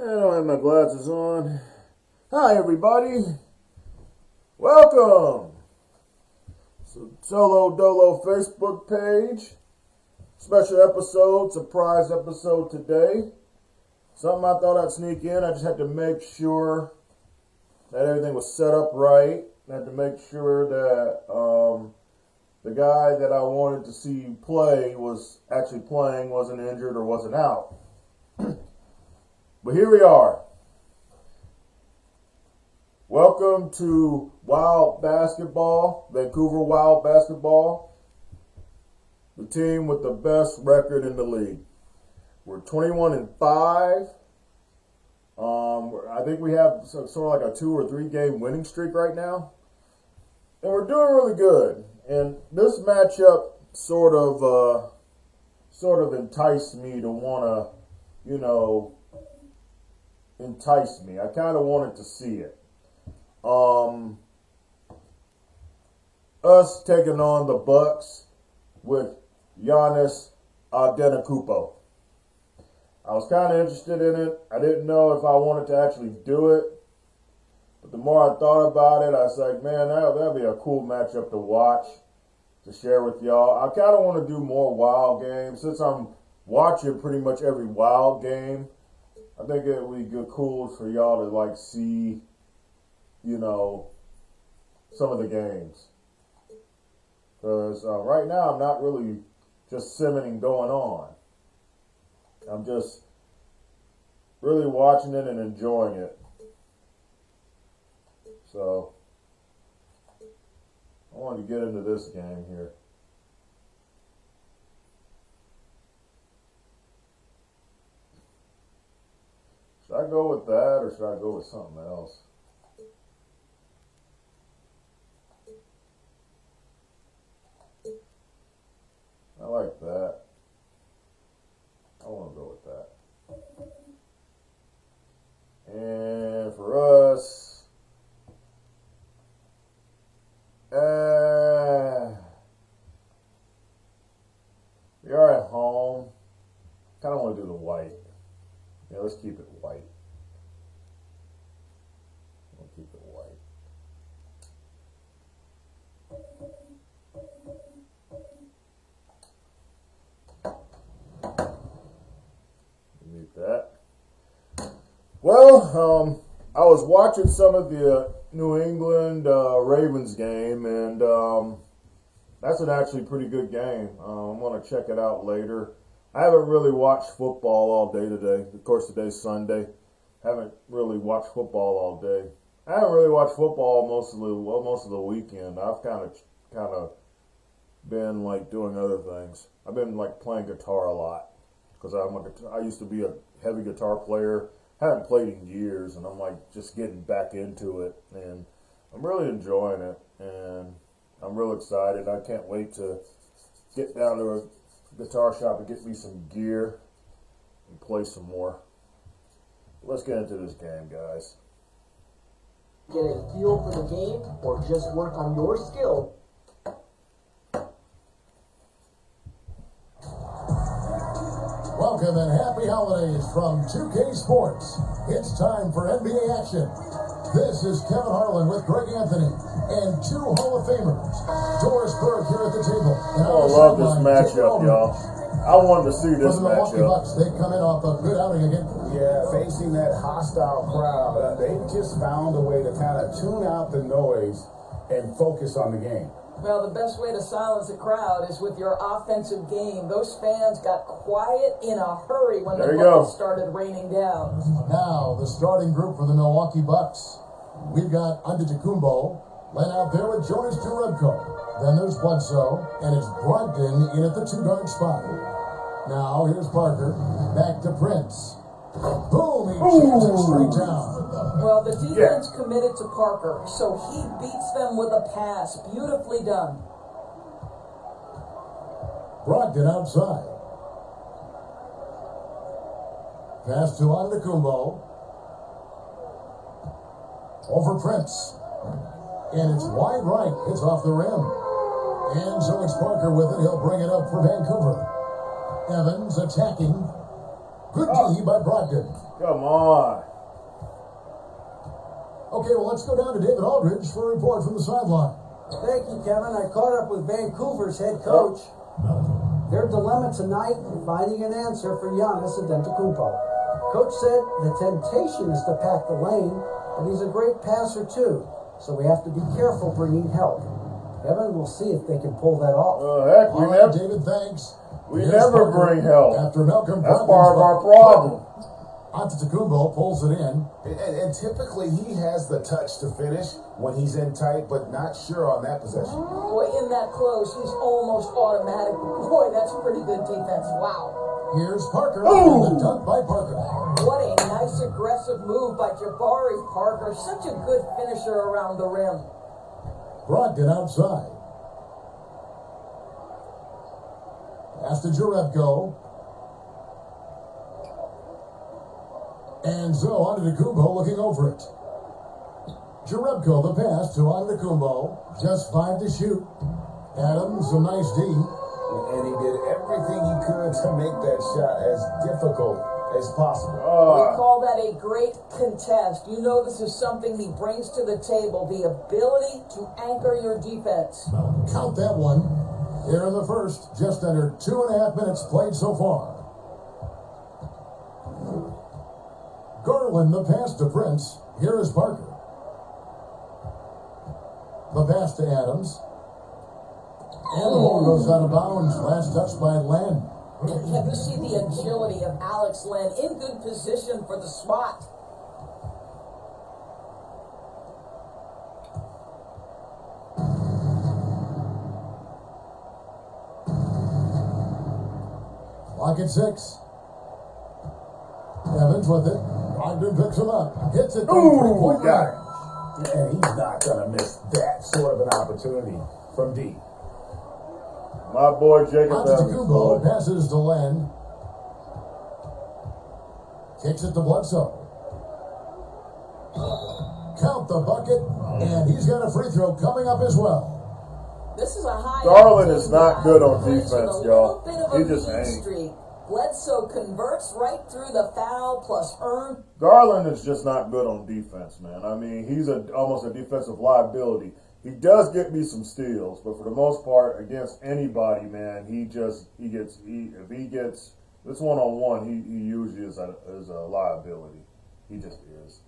I don't have my glasses on. Hi, everybody. Welcome. Solo Dolo Facebook page. Special episode, surprise episode today. Something I thought I'd sneak in. I just had to make sure that everything was set up right. I had to make sure that the guy that I wanted to see play was actually playing, wasn't injured or wasn't out. But here we are. Welcome to Wild Basketball, Vancouver Wild Basketball, the team with the best record in the league. We're 21-5. I think we have sort of like a 2 or 3 game winning streak right now, and we're doing really good. And this matchup sort of enticed me to want to, entice me. I kind of wanted to see it. Us taking on the Bucks with Giannis Antetokounmpo. I was kind of interested in it. I didn't know if I wanted to actually do it. But the more I thought about it, I was like, man, that'd be a cool matchup to watch, to share with y'all. I kind of want to do more Wild games. Since I'm watching pretty much every Wild game, I think it would be cool for y'all to see, some of the games. Because right now I'm not really just simming going on. I'm just really watching it and enjoying it. So I wanted to get into this game here. Should I go with that or should I go with something else? I like that. I want to go with that. And for us, we are at home. Kind of want to do the white. Yeah, let's keep it white. We'll keep it white. Mute that. Well, I was watching some of the New England Ravens game, and that's an actually pretty good game. I'm going to check it out later. I haven't really watched football all day today. Of course, today's Sunday. Haven't really watched football all day. I haven't really watched football most of the weekend. I've kind of been doing other things. I've been playing guitar a lot because I used to be a heavy guitar player. Haven't played in years, and I'm just getting back into it, and I'm really enjoying it, and I'm real excited. I can't wait to get down to a guitar shop and get me some gear and play some more. Let's get into this game, guys. Get a feel for the game or just work on your skill. Welcome and happy holidays from 2K Sports. It's time for NBA action. This is Kevin Harlan with Greg Anthony and 2 Hall of Famers. Doris Burke here at the table. And I love this matchup, y'all. I wanted to see this matchup. Bucks, they come in off a good outing again. Yeah, facing that hostile crowd, they just found a way to kind of tune out the noise and focus on the game. Well, the best way to silence a crowd is with your offensive game. Those fans got quiet in a hurry when the buckets started raining down. Now, the starting group for the Milwaukee Bucks. We've got Antetokounmpo laying out there with Jonas Jerebko. Then there's Bledsoe, and it's Brogdon in at the 2-guard spot. Now, here's Parker. Back to Prince. Boom! He jams it straight down. Well, the defense committed to Parker, so he beats them with a pass. Beautifully done. Brogdon outside. Pass to Antetokounmpo. Over Prince. And it's wide right. It's off the rim. And so it's Parker with it. He'll bring it up for Vancouver. Evans attacking. Good D by Brogdon. Come on. Okay, well, let's go down to David Aldridge for a report from the sideline. Thank you, Kevin. I caught up with Vancouver's head coach. Their dilemma tonight, finding an answer for Giannis Antetokounmpo. Coach said the temptation is to pack the lane, but he's a great passer too, so we have to be careful bringing help. Kevin, we'll see if they can pull that off. Heck, All right, David, thanks. We never bring help. After Malcolm That's Brogdon's part of our problem. Antetokounmpo pulls it in. And typically he has the touch to finish when he's in tight, but not sure on that possession. Boy, in that close, he's almost automatic. Boy, that's pretty good defense. Wow. Here's Parker. And the dunk by Parker. What a nice aggressive move by Jabari Parker. Such a good finisher around the rim. Brogdon outside. Pass to Jerebko. And so Antetokounmpo looking over it. Jerebko the pass to Antetokounmpo. Just 5 to shoot. Adams a nice D. And he did everything he could to make that shot as difficult as possible. We call that a great contest. You know this is something he brings to the table, the ability to anchor your defense. Count that one. Here in the first, just under 2.5 minutes played so far. Garland the pass to Prince. Here is Parker. The pass to Adams. And the ball goes out of bounds. Last touch by Len. Can you see the agility of Alex Len in good position for the spot? Clock at 6. Evans with it. Brogdon picks him up. Hits it from three-point line. And he's not going to miss that sort of an opportunity from D. My boy Jacob Evans. Antetokounmpo passes to Len. Kicks it to Bledsoe. Count the bucket, and he's got a free throw coming up as well. This is a high. Garland is not good on Prince with defense, a y'all. little bit of He a just mean ain't. streak. Bledsoe converts right through the foul plus earn. Garland is just not good on defense, man. I mean, he's almost a defensive liability. He does get me some steals, but for the most part, against anybody, man, if he gets this one-on-one, he usually is a liability. He just is.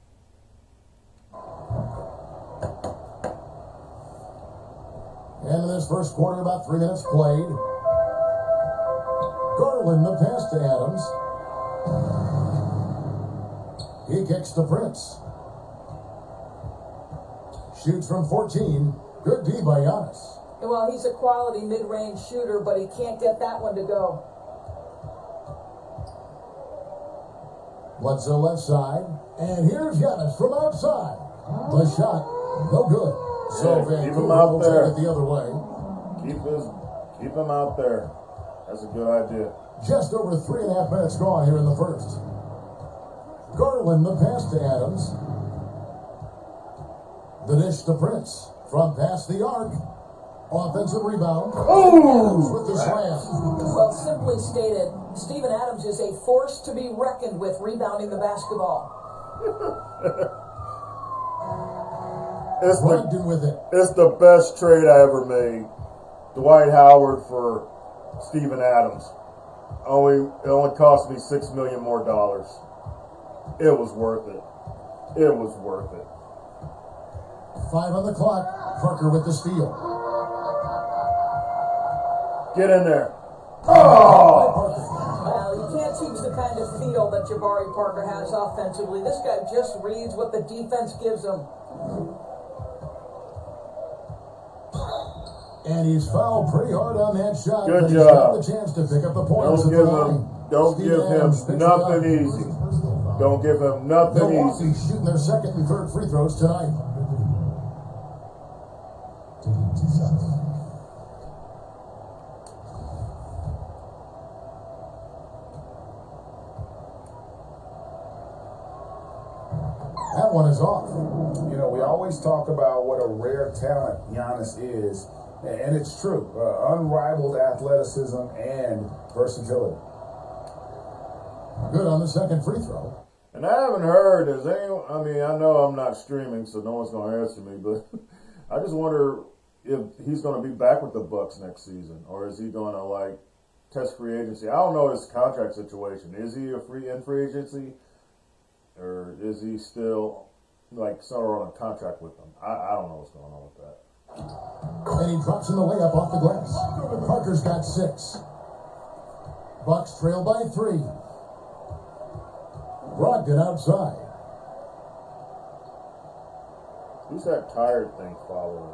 And in this first quarter, about 3 minutes played. Garland the pass to Adams. He kicks to Prince. Shoots from 14. Good D by Giannis. Well, he's a quality mid-range shooter, but he can't get that one to go. Bledsoe left side. And here's Giannis from outside. The shot, no good. So Yeah, keep him Vancouver out will there. take it the other way. Keep him out there. That's a good idea. Just over 3.5 minutes gone here in the first. Garland the pass to Adams. The dish to Prince. From past the arc. Offensive rebound. With the slam. Well, simply stated, Steven Adams is a force to be reckoned with rebounding the basketball. Brogdon with it. It's the best trade I ever made. Dwight Howard for Steven Adams. It only cost me $6 million more. It was worth it. It was worth it. 5 on the clock. Parker with the steal. Get in there. Oh! Well, you can't teach the kind of feel that Jabari Parker has offensively. This guy just reads what the defense gives him. And he's fouled pretty hard on that shot. Good but he's job. got the chance to pick up the points. Don't give him nothing easy. Don't give him nothing Milwaukee easy. shooting their second and third free throws tonight. That one is off. You know, we always talk about what a rare talent Giannis is, and it's true. Unrivaled athleticism and versatility. Good on the second free throw. And I haven't heard, has anyone, I mean, I know I'm not streaming, so no one's going to answer me, but I just wonder if he's going to be back with the Bucks next season, or is he going to, like, test free agency? I don't know his contract situation. Is he in free agency, or is he still, like, somewhere on a contract with them? I don't know what's going on with that. And he drops in the layup off the glass. Parker's got 6. Bucks trail by 3. Brogdon outside. Who's that tired thing following?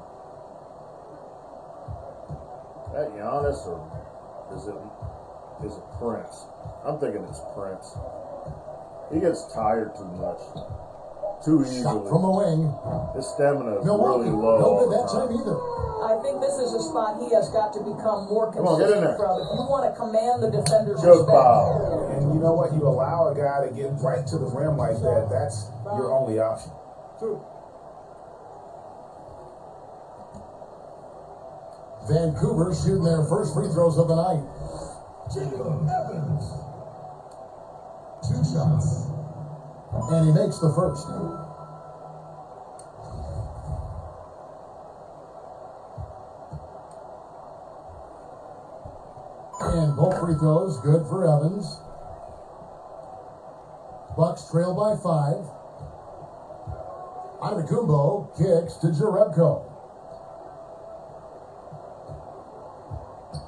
That Giannis, or is it Prince? I'm thinking it's Prince. He gets tired too much, too easily. Shot from the wing. His stamina is Milwaukee, really low. no good that time either. I think this is a spot he has got to become more Come on, get in consistent there. from. If you want to command the defender's Good respect. foul. And you know what? You allow a guy to get right to the rim like that, that's your only option. Vancouver shooting their first free throws of the night. Jacob Evans. 2 shots. And he makes the first. And both free throws good for Evans. Bucks trail by 5. Antetokounmpo kicks to Jerebko.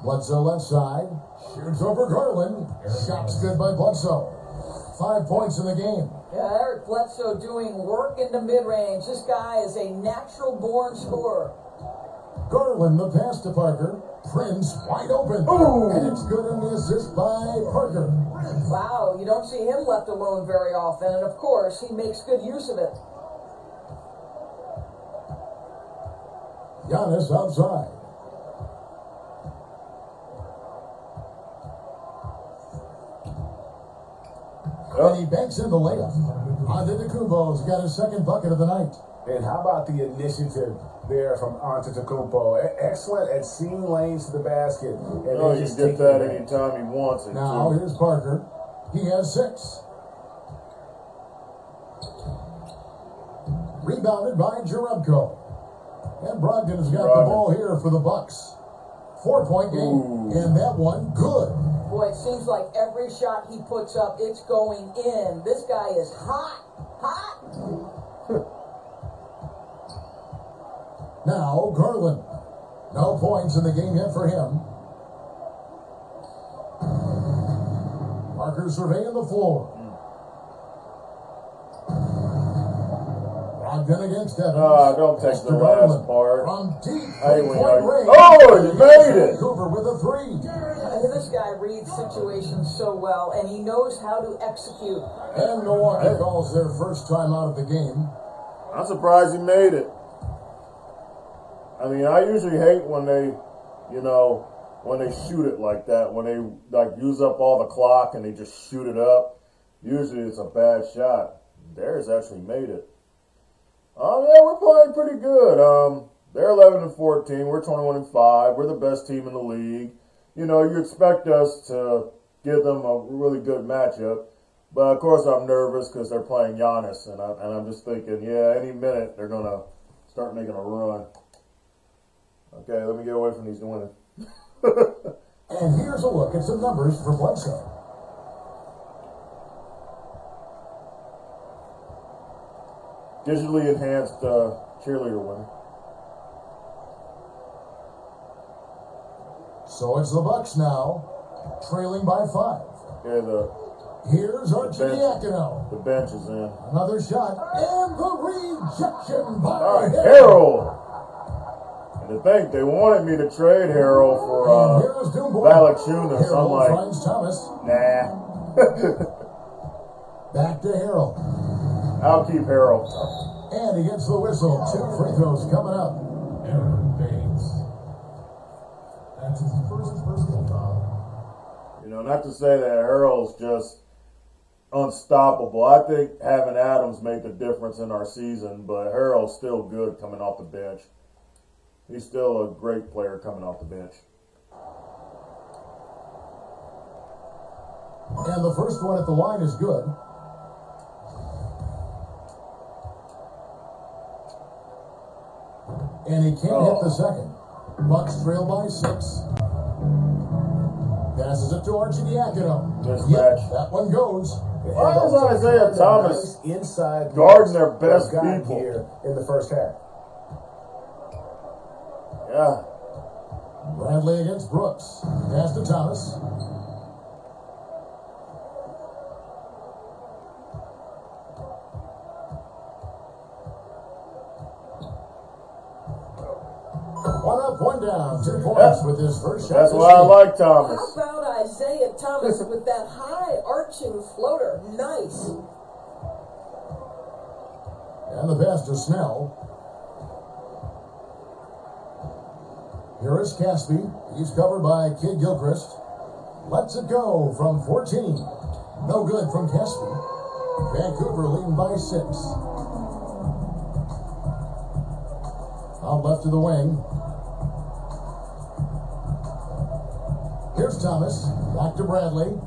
Bledsoe left side. Shoots over Garland. Shot's good by Bledsoe. 5 points in the game. Yeah, Eric Bledsoe doing work in the mid-range. This guy is a natural-born scorer. Garland, the pass to Parker. Prince wide open. Ooh. And it's good on the assist by Parker. Wow, you don't see him left alone very often, and of course, he makes good use of it. Giannis outside. And he banks in the layup. Antetokounmpo's got his second bucket of the night. And how about the initiative there from Antetokounmpo? Excellent at seeing lanes to the basket. And Oh, then he just can get taking that advantage. anytime he wants it. Now too. here's Parker. He has 6. Rebounded by Jerebko. And Brogdon has got the ball here for the Bucks. 4-point game. Ooh. And that one good. Boy, it seems like every shot he puts up, it's going in. This guy is hot. Now Garland. No points in the game yet for him. Parker surveying the floor. Brogdon against Evans. Don't take the Mr. last Garland part. from deep I hate when three-point you- range. Oh, you made it! Vancouver with a 3. This guy reads situations so well, and he knows how to execute. And Milwaukee calls their first time out of the game. I'm surprised he made it. I mean, I usually hate when they, when they shoot it like that, when they like use up all the clock and they just shoot it up. Usually it's a bad shot. Darius actually made it. Oh yeah, we're playing pretty good. They're 11-14. We're 21-5. We're the best team in the league. You expect us to give them a really good matchup, but of course I'm nervous because they're playing Giannis, and I'm just thinking, yeah, any minute they're gonna start making a run. Okay, let me get away from these women. And here's a look at some numbers for Bledsoe. Digitally enhanced cheerleader women. So it's the Bucks now, trailing by 5. Yeah, Here's Archie bench. Diacono. the bench is in. Another shot, and the rejection by All right, Harrell. Harold. And to think they wanted me to trade Harold for And here's Doomboy. Valanciunas. I'm Harrell like, finds Thomas. nah. Back to Harrell. I'll keep Harold. And he gets the whistle. 2 free throws coming up. Aaron Baines. That's his first personal foul. Not to say that Harold's just unstoppable. I think having Adams made the difference in our season, but Harold's still good coming off the bench. He's still a great player coming off the bench. And the first one at the line is good. And he can't hit the second. Bucks trail by 6. Passes it to Arcidiacono. Mismatch. That one goes. Why is Isaiah Thomas inside guarding their best people here in the first half? Yeah. Bradley against Brooks. Pass to Thomas. One up, one down. 2 points with his first shot. That's this why I game. like Thomas. How about Isaiah Thomas with that high arching floater? Nice. And the pass to Snell. Here is Caspi. He's covered by Kid Gilchrist. Lets it go from 14. No good from Caspi. Vancouver leading by 6. Out left to the wing. Here's Thomas. Back to Bradley.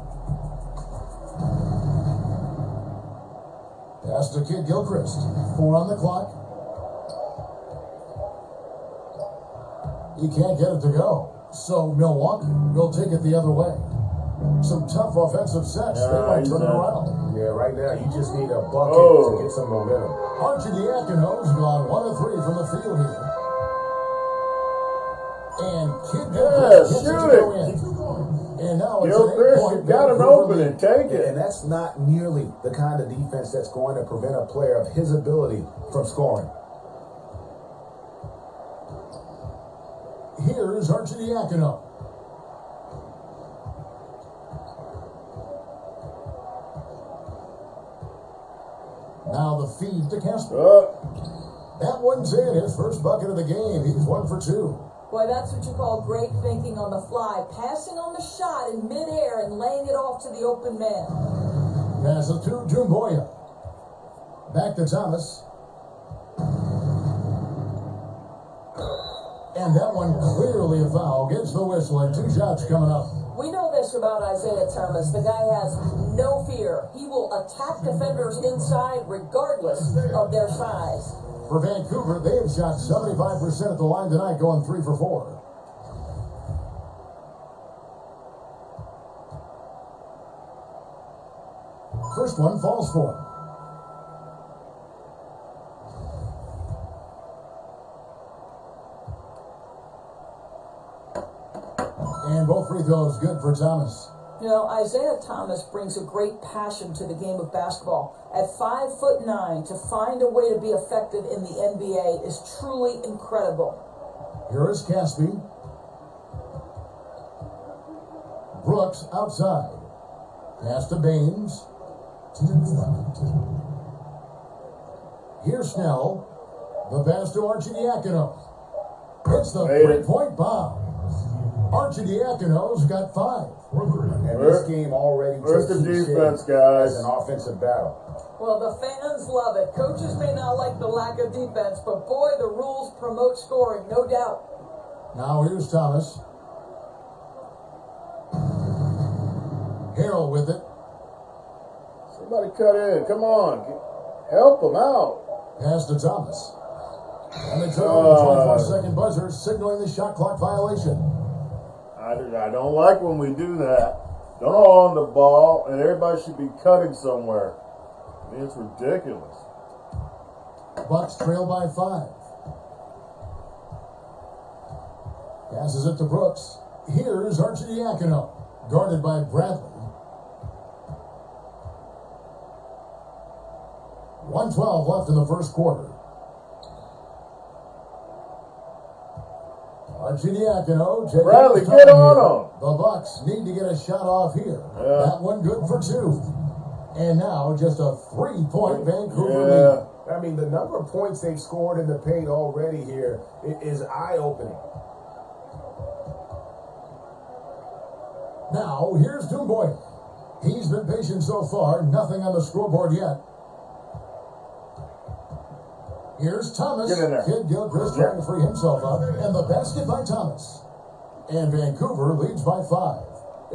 Pass to Kid Gilchrist. 4 on the clock. He can't get it to go. So Milwaukee will take it the other way. Some tough offensive sets. They might turn it around. Yeah, right now you just need a bucket to get some momentum. Arcidiacono's gone 1 of 3 from the field here. And Kid Gilchrist gets it to go in. And now it's Gilchrist, you got an opening. Take it. And that's not nearly the kind of defense that's going to prevent a player of his ability from scoring. Here's Arcidiacono. Now the feed to Casper. That one's in. His first bucket of the game. He's 1 for 2. Boy, that's what you call great thinking on the fly. Passing on the shot in midair and laying it off to the open man. Pass it to Jumboya. Back to Thomas. And that one clearly a foul. Gets the whistle and 2 shots coming up. We know this about Isaiah Thomas. The guy has no fear. He will attack defenders inside regardless of their size. For Vancouver, they have shot 75% at the line tonight, going 3 for 4. First one falls for him. And both free throws good for Thomas. You know, Isaiah Thomas brings a great passion to the game of basketball. At 5'9", to find a way to be effective in the NBA is truly incredible. Here is Caspi. Brooks outside. Pass to Baines. Here's Snell. The pass to Arcidiacono. It's the 3-point bomb. Arcidiacono's got 5. And this game already Where's the defense, guys? As an offensive battle. Well, the fans love it. Coaches may not like the lack of defense, but boy, the rules promote scoring, no doubt. Now here's Thomas. Harrell with it. Somebody cut in. Come on. Help them out. Pass to Thomas. And they took on the 24-second buzzer, signaling the shot clock violation. I don't like when we do that. Don't hold on the ball, and everybody should be cutting somewhere. I mean, it's ridiculous. Bucks trail by 5. Passes it to Brooks. Here's Arcidiacono, guarded by Bradley. 1:12 left in the first quarter. Arcidiacono, Bradley, get on him. The Bucks need to get a shot off here. Yeah. That one good for 2. And now just a 3-point Vancouver Yeah. lead. I mean, the number of points they've scored in the paint already here is eye-opening. Now, here's Dumboy. He's been patient so far. Nothing on the scoreboard yet. Here's Thomas. Get in there. Kid Gilchrist trying to free himself up. And the basket by Thomas. And Vancouver leads by 5.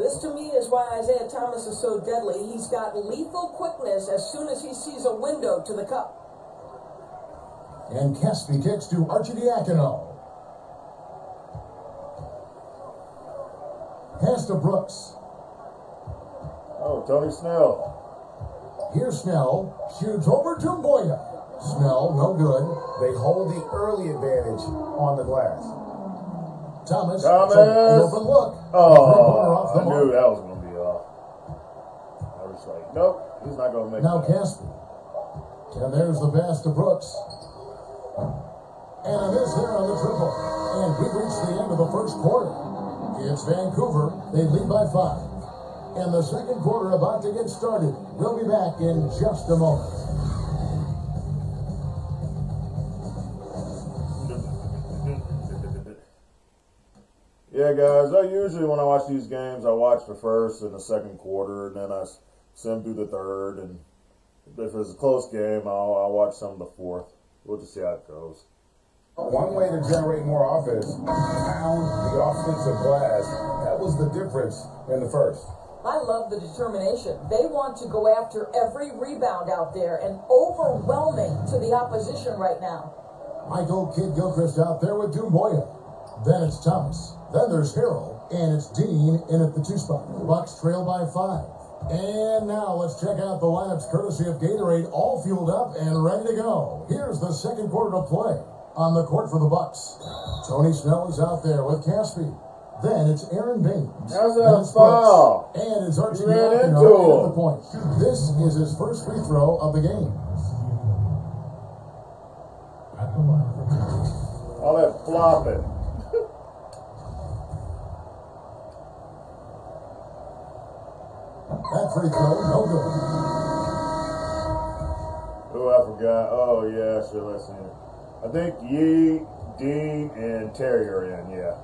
This to me is why Isaiah Thomas is so deadly. He's got lethal quickness as soon as he sees a window to the cup. And Caspi kicks to Arcidiacono. Pass to Brooks. Oh, Tony Snell. Here's Snell. Shoots over to Mboya. Snell, no good. They hold the early advantage on the glass. Thomas. Thomas. An open look. Oh, Off the I mark. knew that was going to be off. I was like, nope, he's not going to make Now that. Caspi. And there's the pass to Brooks. And a miss there on the triple. And we've reached the end of the first quarter. It's Vancouver. They lead by 5. And the second quarter about to get started. We'll be back in just a moment. Yeah, guys, usually when I watch these games, I watch the first and the second quarter, and then I sim through the third, and if it's a close game, I'll watch some of the fourth. We'll just see how it goes. One way to generate more offense, pound the offensive glass. That was the difference in the first. I love the determination. They want to go after every rebound out there and overwhelming to the opposition right now. Michael Kidd-Gilchrist out there with Dumboya. Then it's Thomas. Then there's Harrell. And it's Dean in at the 2 spot. Bucks trail by 5. And now let's check out the lineups courtesy of Gatorade, all fueled up and ready to go. Here's the second quarter to play. On the court for the Bucks, Tony Snell is out there with Caspi. Then it's Aaron Baines. How's Then that a it's foul? Brooks. And it's He ran Arcidiacono into at him. the point. This is his first free throw of the game. At the line for two. All that flopping. That free throw, no good. Oh, I forgot. Oh, yeah, sure, let's see. I think Yee, Dean, and Terry are in, yeah.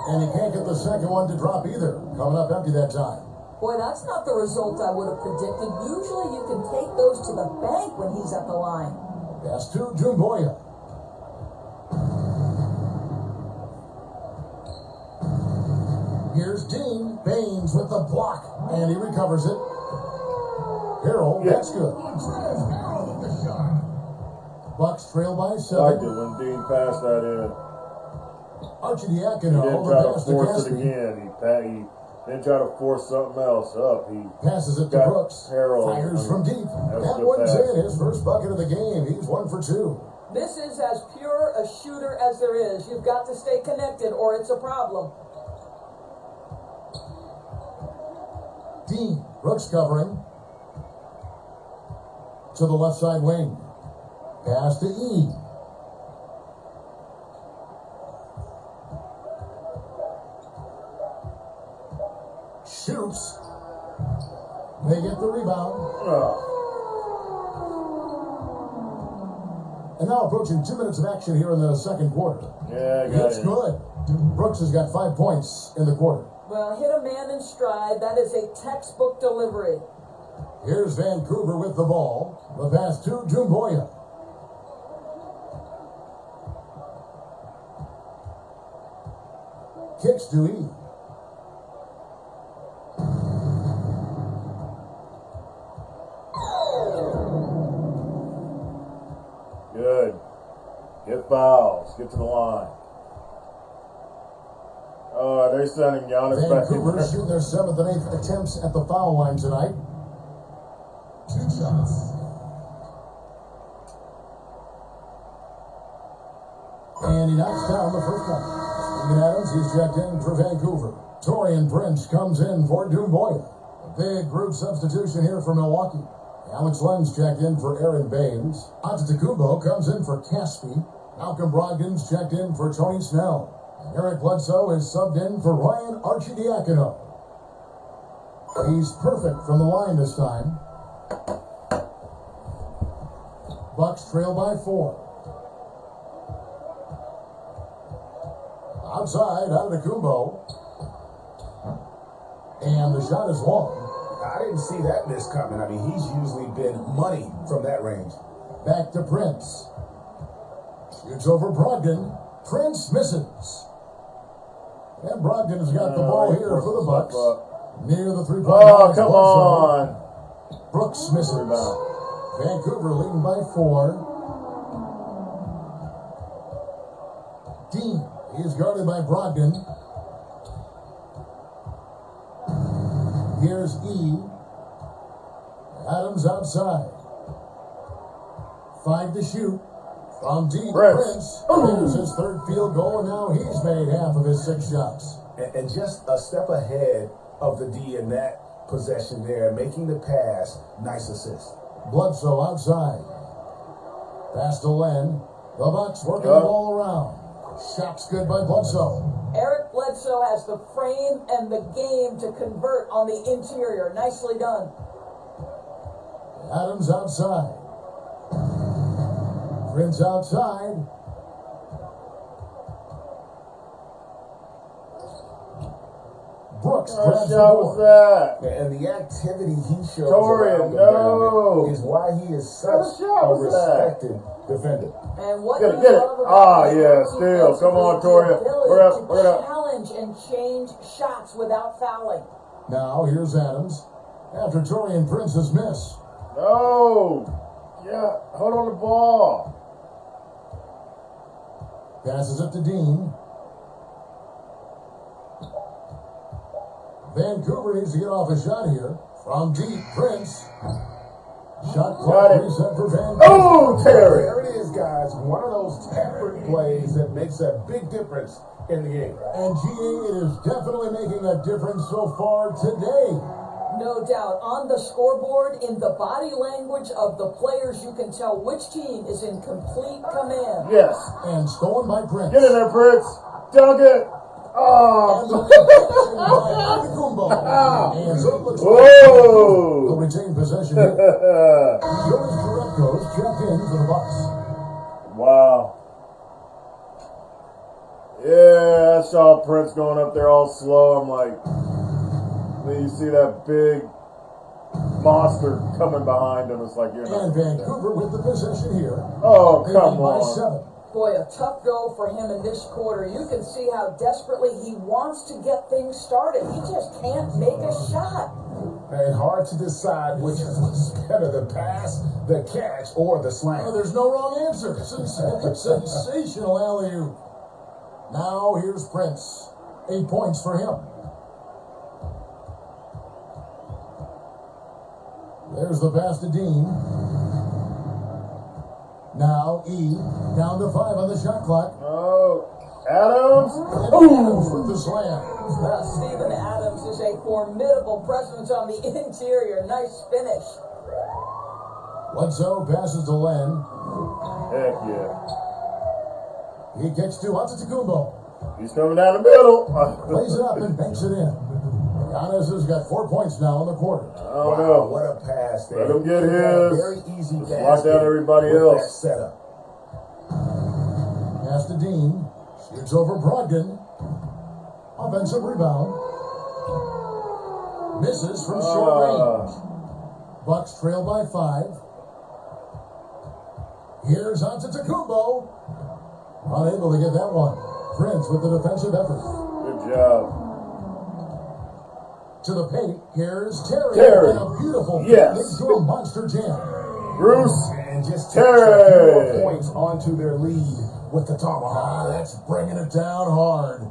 And he can't get the second one to drop either. Coming up empty that time. Boy, that's not the result I would have predicted. Usually you can take those to the bank when he's at the line. Pass to Dumboya. Here's Dean. Baines with the block. And he recovers it. Harrell, Yeah. that's good. Harrell with the shot. Bucks trail by I liked 7. it when Dean passed that in. He Arcidiacono, didn't the try to pass to force it Caspi. again. He didn't try to force something else up. He Passes it to got Brooks. Harrell. Fires from deep. That was That good one's pass. in. His first bucket of the game. He's 1 for 2. This is as pure a shooter as there is. You've got to stay connected or it's a problem. Dean. Brooks covering. To the left side wing. Pass to E. Shoots. They get the rebound. Oh, And now approaching 2 minutes of action here in the second quarter. yeah, I got It's it. good. Brooks has got 5 points in the quarter. Well, hit a man in stride. That is a textbook delivery. Here's Vancouver with the ball. The pass to Dumboya. Kicks to E. Good. Get fouls. Get to the line. Oh, they're sending Giannis back in Vancouver there. shooting their 7th and 8th attempts at the foul line tonight. 2 shots. And he knocks down the first one. Steven Adams, he's checked in for Vancouver. Torian Prince comes in for Dumboya. A big group substitution here for Milwaukee. Alex Lenz checked in for Aaron Baines. Antetokounmpo comes in for Caspi. Malcolm Brogdon's checked in for Tony Snell. And Eric Bledsoe is subbed in for Ryan Arcidiacono. He's perfect from the line this time. Bucks trail by 4. Outside, Antetokounmpo. And the shot is long. I didn't see that miss coming. I mean, he's usually been money from that range. Back to Prince. Shoots over Brogdon. Prince misses. And Brogdon's got the ball here for the Bucks. Near the three-point Oh, line. come on. Brooks misses. Rebound. Vancouver leading by 4. Dean is guarded by Brogdon. Here's E. Adams outside. 5 to shoot. From deep, Prince. Here's his third field goal, and now he's made half of his 6 shots. And just a step ahead of the D in that possession there, making the pass. Nice assist. Bledsoe outside. Pass to Len. The Bucks working the ball around. Shot's good by Bledsoe. Eric Bledsoe has the frame and the game to convert on the interior. Nicely done. Adams outside. Prince outside. Brooks grabs the shot was board. that? And the activity he shows Torian, around the no. rim is why he is such shot a was that? respected defender. And what Get it, you get it. love about Ah, his yeah, rookie steal. Come on, is the Torian. ability We're up, to we're up. challenge and change shots without fouling. Now here's Adams. After Torian Prince's miss. No. Yeah, hold on the ball. Passes it to Dean. Vancouver needs to get off a shot here. From deep, Prince. Shot Got clock it. reset for Vancouver. Oh, Terry. There it is, guys. One of those tempered plays that makes a big difference in the game. And GA, it is definitely making a difference so far today. No doubt. On the scoreboard, in the body language of the players, you can tell which team is in complete command. Yes. And stolen by Prince. Get in there, Prince. Dunk it. Oh. And so it looks like Whoa. they'll retain possession here. Jonas Jerebko's checked in for the Bucks. Wow. Yeah, I saw Prince going up there all slow. I'm like, then you see that big monster coming behind him. It's like, you're not. And Vancouver with the possession here. Oh, Leading come by on. 7. Boy, a tough go for him in this quarter. You can see how desperately he wants to get things started. He just can't make a shot. And hard to decide which is better, the pass, the catch, or the slam. Oh, there's no wrong answer. Sensational alley-oop. Now here's Prince. 8 points for him. There's the pass to Dean. Now E down to 5 on the shot clock. Oh, Adams. Adams with the slam. Steven Adams is a formidable presence on the interior. Nice finish. Bledsoe passes to Len. Heck yeah. He kicks to Antetokounmpo. He's coming down the middle. Plays it up and banks it in. Giannis has got 4 points now in the quarter. I don't know. What a pass there. Let him get his. Very easy Just basket lock down everybody with else. that setup. Pass to Dean. Shoots over Brogdon. Offensive rebound. Misses from short range. Bucks trail by 5. Here's Antetokounmpo. Unable to get that one. Prince with the defensive effort. Good job. To the paint, here's Terry. Terry. And a beautiful Yes. into a monster jam. Bruce. And just Terry. takes a few more points onto their lead with the tomahawk. That's bringing it down hard.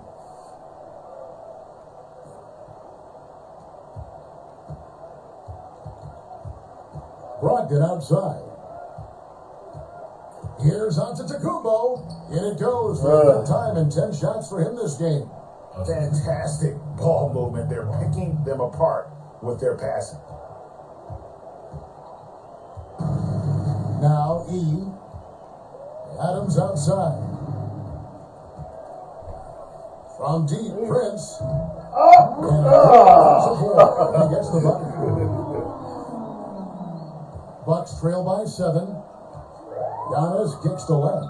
Brogdon outside. Here's Antetokounmpo. In it goes for the third time and 10 shots for him this game. Fantastic ball movement. They're picking them apart with their passing. Now E. Adams outside. From deep, Prince. And he gets the bucket. Bucks trail by 7. Giannis kicks to Len.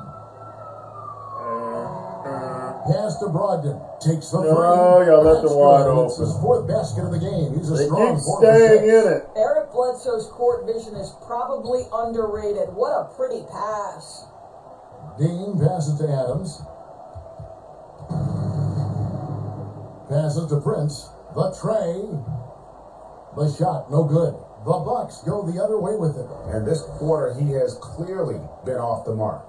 Pass to Brogdon. Takes the three. No, y'all left That's him wide good. It's open. his 4th basket of the game. He's a They strong keep 4 for staying 6. in it. Eric Bledsoe's court vision is probably underrated. What a pretty pass. Dean passes to Adams. Passes to Prince. The tray. The shot, no good. The Bucks go the other way with it. And this quarter, he has clearly been off the mark.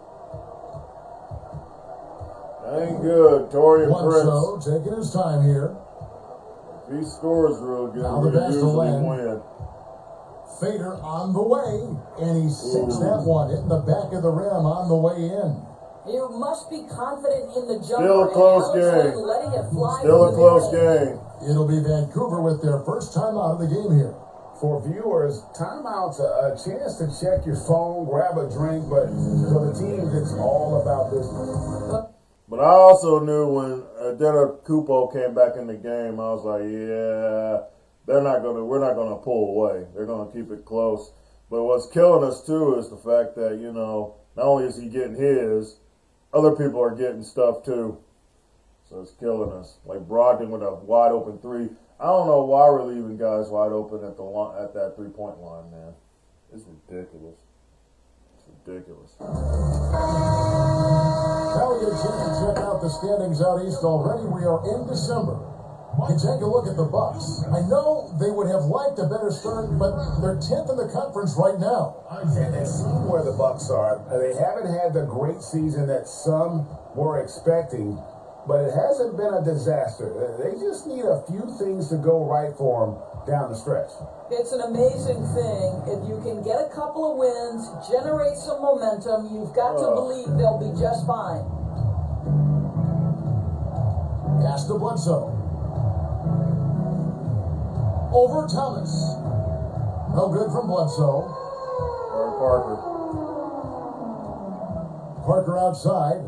Ain't good. Torian Prince. Bledsoe taking his time here. If he scores real good, Now we the can pass to usually Len. win. Fader on the way, and he sinks that one, hitting the back of the rim on the way in. You must be confident in the jumper. Still a close and Alex game. Len letting it fly Still a from the close middle. game. It'll be Vancouver with their first time out of the game here. For viewers, timeout's a chance to check your phone, grab a drink, but for the team, it's all about business. But I also knew when Kupo came back in the game, I was like, yeah, we're not gonna pull away. They're gonna keep it close. But what's killing us too is the fact that, you know, not only is he getting his, other people are getting stuff too. So it's killing us. Like Brogdon with a wide open three. I don't know why we're leaving guys wide open at that 3-point line, man. It's ridiculous. It's ridiculous. Now we get a chance to check out the standings out east already. We are in December. You take a look at the Bucks. I know they would have liked a better start, but they're 10th in the conference right now. And seeing where the Bucks are, they haven't had the great season that some were expecting, but it hasn't been a disaster. They just need a few things to go right for them down the stretch. It's an amazing thing. If you can get a couple of wins, generate some momentum, you've got to believe they'll be just fine. Pass to Bledsoe. Over Thomas. No good from Bledsoe. Or Parker. Parker outside.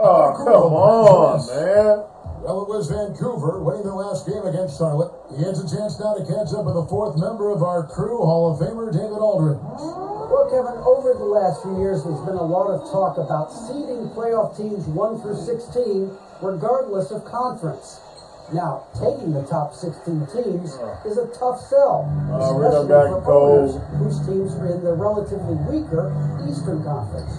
Oh, come on, man. Well, it was Vancouver winning their last game against Charlotte. He has a chance now to catch up with the fourth member of our crew, Hall of Famer David Aldridge. Well, Kevin, over the last few years, there's been a lot of talk about seeding playoff teams 1 through 16, regardless of conference. Now, taking the top 16 teams is a tough sell, we done especially got for cold. owners whose teams are in the relatively weaker Eastern Conference.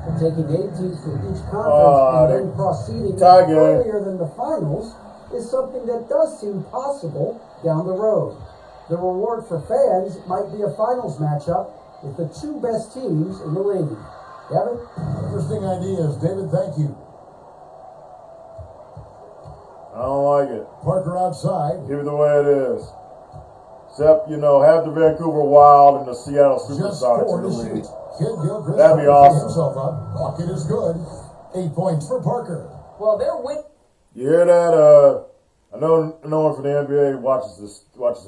But taking 8 teams from each conference and then cross-seeding tie game. earlier than the finals is something that does seem possible down the road. The reward for fans might be a finals matchup with the 2 best teams in the league. Kevin? Interesting ideas. David, thank you. I don't like it. Parker outside. Keep it the way it is. Except, you know, have the Vancouver Wild and the Seattle Just Supersonics 4 in the to league. shoot. Kid Gilchrist That'd be picking awesome. himself up. Bucket is good. 8 points for Parker. Well, they're with. You hear that? I know no one from the NBA watches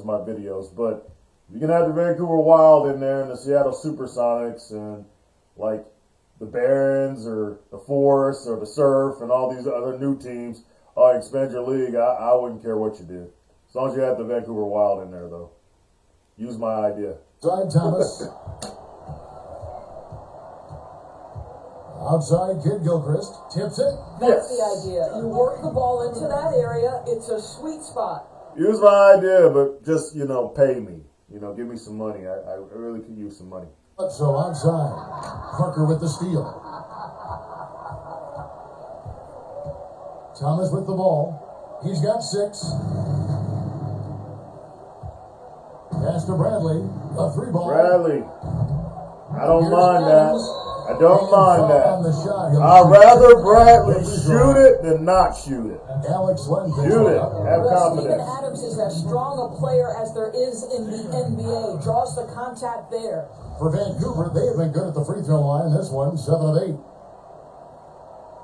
my videos, but you can have the Vancouver Wild in there and the Seattle Supersonics and like the Barons or the Force or the Surf and all these other new teams. Expand your league. I wouldn't care what you did. As long as you have the Vancouver Wild in there, though. Use my idea. Side Thomas. Outside, Kid Gilchrist tips it. That's the idea. You work the ball into that area. It's a sweet spot. Use my idea, but just, you know, pay me. You know, give me some money. I really could use some money. So outside, Parker with the steal. Thomas with the ball. He's got 6. Pass to Bradley. A 3-ball. Bradley. I don't mind that. I don't mind On that. the shot. I'd rather Bradley shoot it than not shoot it. Alex Len picks Shoot it. up. Have Well, Steven confidence. Adams is as strong a player as there is in the NBA. Draws the contact there. For Vancouver, they have been good at the free throw line. This one, 7 of 8.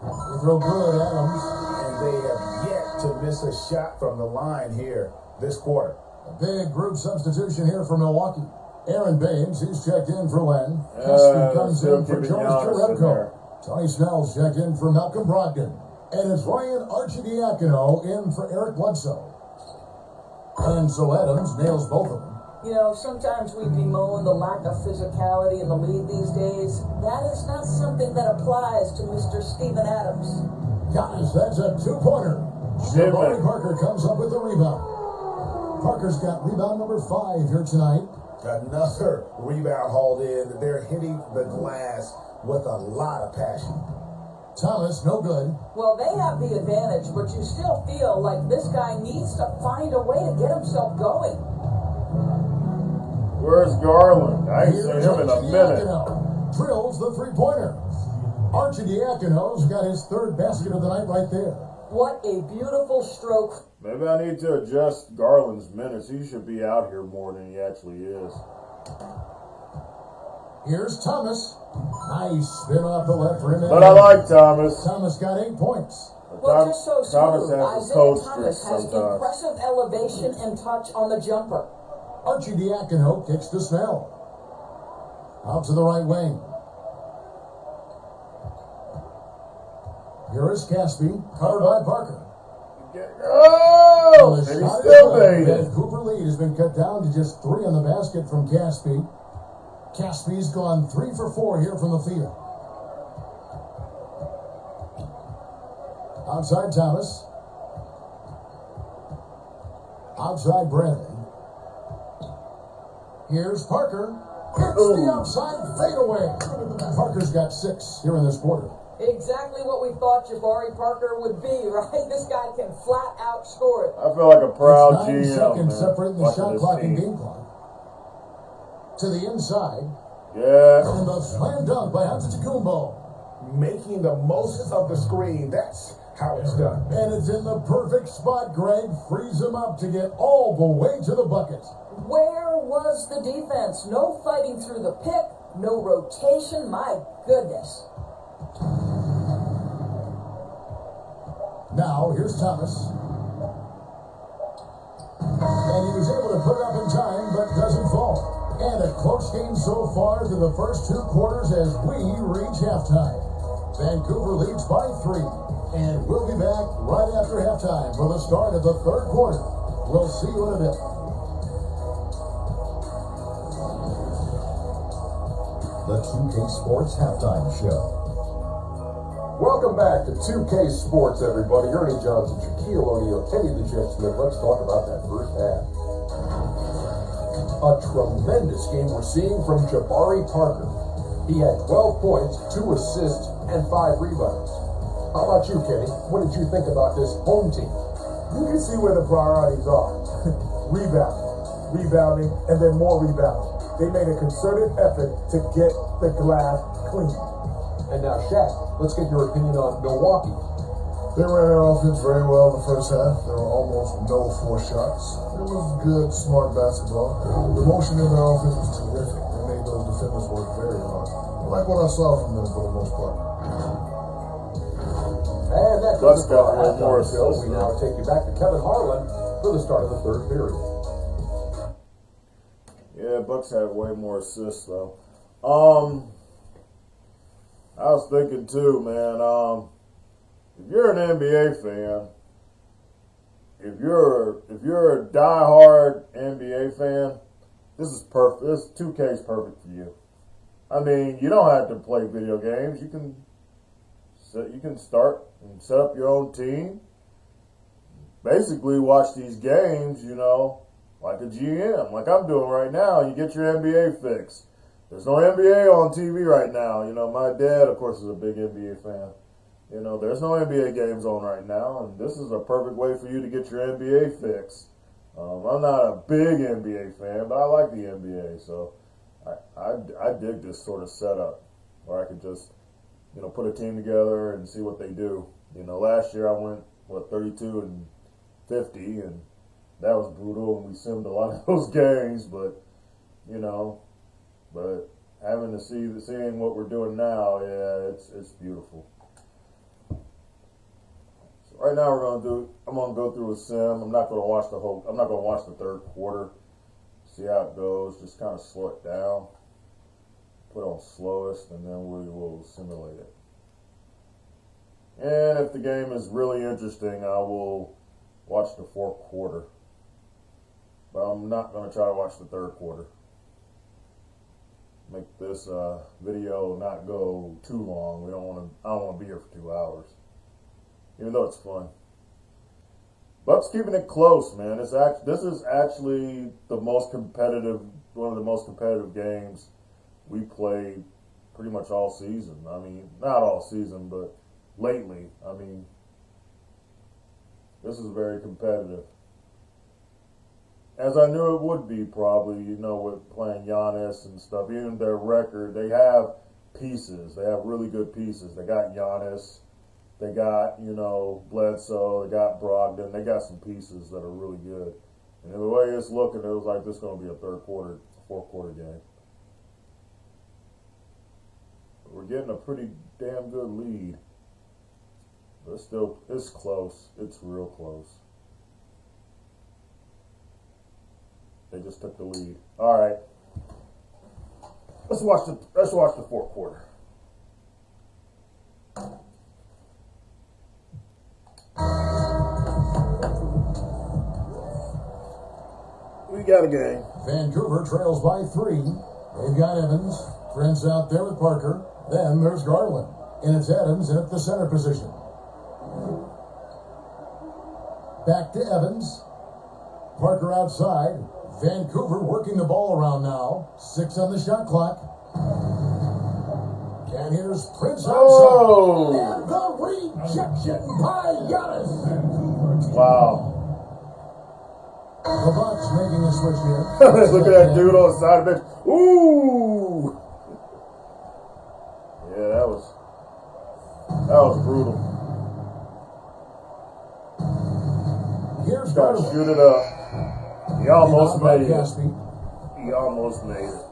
Free throw good, Adams. And they have yet to miss a shot from the line here this quarter. A big group substitution here for Milwaukee. Aaron Baines, he's checked in for Len. Keston comes still in for keeping Jonas Giannis in Jerebko. there. Tony Snell's checked in for Malcolm Brogdon. And it's Ryan Arcidiacono in for Eric Bledsoe. And so Adams nails both of them. You know, sometimes we bemoan the lack of physicality in the league these days. That is not something that applies to Mr. Steven Adams. Giannis, that's a 2-pointer. Jabari Parker comes up with the rebound. Parker's got rebound number 5 here tonight. Another rebound hauled in. They're hitting the glass with a lot of passion. Thomas, no good. Well, they have the advantage, but you still feel like this guy needs to find a way to get himself going. Where's Garland? I ain't seen Here's him in a Archie minute. Diacono. Drills the three-pointer. Archie Diacono's got his third basket of the night right there. What a beautiful stroke. Maybe I need to adjust Garland's minutes. He should be out here more than he actually is. Here's Thomas. Nice spin off the left rim. But I like Thomas. Thomas got 8 points. Well, just so Thomas smooth. has his Isaiah cold Thomas streak has sometimes. impressive elevation and touch on the jumper. Archie Diacono kicks to Snell. Out to the right wing. Here is Caspi, covered by Parker. Oh! And he still made it. Cooper lead has been cut down to just 3 on the basket from Caspi. Caspi's gone 3 for 4 here from the field. Outside Thomas. Outside Bradley. Here's Parker. Hits the outside fadeaway. Parker's got 6 here in this quarter. Exactly what we thought Jabari Parker would be, right? This guy can flat out score it. I feel like a proud It's 9 GM, seconds man, separating the watching shot this clock and team. game clock. To the inside. Yeah. And the slam dunk by Antetokounmpo. Making the most of the screen. That's how it's done. And it's in the perfect spot, Greg. Frees him up to get all the way to the bucket. Where was the defense? No fighting through the pick, no rotation. My goodness. Now, here's Thomas. And he was able to put it up in time, but doesn't fall. And a close game so far through the first 2 quarters as we reach halftime. Vancouver leads by 3. And we'll be back right after halftime for the start of the third quarter. We'll see you in a bit. The 2K Sports Halftime Show. Welcome back to 2K Sports, everybody. Ernie Johnson, Shaquille O'Neal, Kenny the Jet Smith. Let's talk about that first half. A tremendous game we're seeing from Jabari Parker. He had 12 points, 2 assists, and 5 rebounds. How about you, Kenny? What did you think about this home team? You can see where the priorities are. Rebounding, and then more rebounding. They made a concerted effort to get the glass clean. And now, Shaq, let's get your opinion on Milwaukee. They ran their offense very well in the first half. There were almost no forced shots. It was good, smart basketball. The motion in their offense was terrific. They made those defenders work very hard. I like what I saw from them for the most part. And that does it for our got more halftime show. assists. We now take you back to Kevin Harlan for the start of the third period. Yeah, Bucks have way more assists though. I was thinking too, man. If you're an NBA fan, if you're a diehard NBA fan, this is perfect. This 2K is perfect for you. I mean, you don't have to play video games. You can start and set up your own team. Basically, watch these games, like a GM, like I'm doing right now. You get your NBA fix. There's no NBA on TV right now. My dad, of course, is a big NBA fan. There's no NBA games on right now, and this is a perfect way for you to get your NBA fix. I'm not a big NBA fan, but I like the NBA, so I dig this sort of setup where I could just, put a team together and see what they do. Last year I went, 32 and 50, and that was brutal, and we simmed a lot of those games, but having to seeing what we're doing now, yeah, it's beautiful. So right now I'm gonna go through a sim. I'm not gonna watch the third quarter. See how it goes. Just kind of slow it down. Put on slowest, and then we will simulate it. And if the game is really interesting, I will watch the fourth quarter. But I'm not going to try to watch the third quarter. Make this video not go too long. I don't want to be here for 2 hours. Even though it's fun. Bucks keeping it close, man. This is actually one of the most competitive games we played pretty much all season. I mean, not all season, but lately. I mean, this is very competitive. As I knew it would be, probably, with playing Giannis and stuff. Even their record, they have pieces. They have really good pieces. They got Giannis. They got, Bledsoe. They got Brogdon. They got some pieces that are really good. And the way it's looking, it was like this is going to be a fourth quarter game. We're getting a pretty damn good lead. But it's close. It's real close. They just took the lead. All right. Let's watch the fourth quarter. We got a game. Vancouver trails by 3. They've got Evans. Trent's out there with Parker. Then there's Garland. And it's Adams in at the center position. Back to Evans. Parker outside. Vancouver working the ball around now. 6 on the shot clock. And here's Prince outside. And the rejection by Giannis. Wow. The Bucks making a switch here. Look at that dude on the side of the bench. Ooh. Yeah, that was brutal. Here's Got to Garland. shoot it up. He almost made it. Gaspy. He almost made it.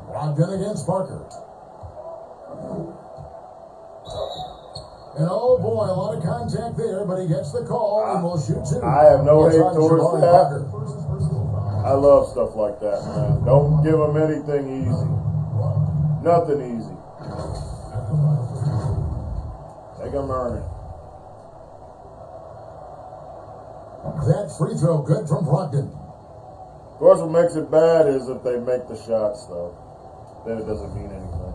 Brogdon against Parker. And oh boy, a lot of contact there, but he gets the call and will shoot 2. I have no hate towards Jabari that. Parker. I love stuff like that, man. Don't give them anything easy. Nothing easy. They can earn it. That free throw good from Brogdon. Of course, what makes it bad is if they make the shots, though. Then it doesn't mean anything.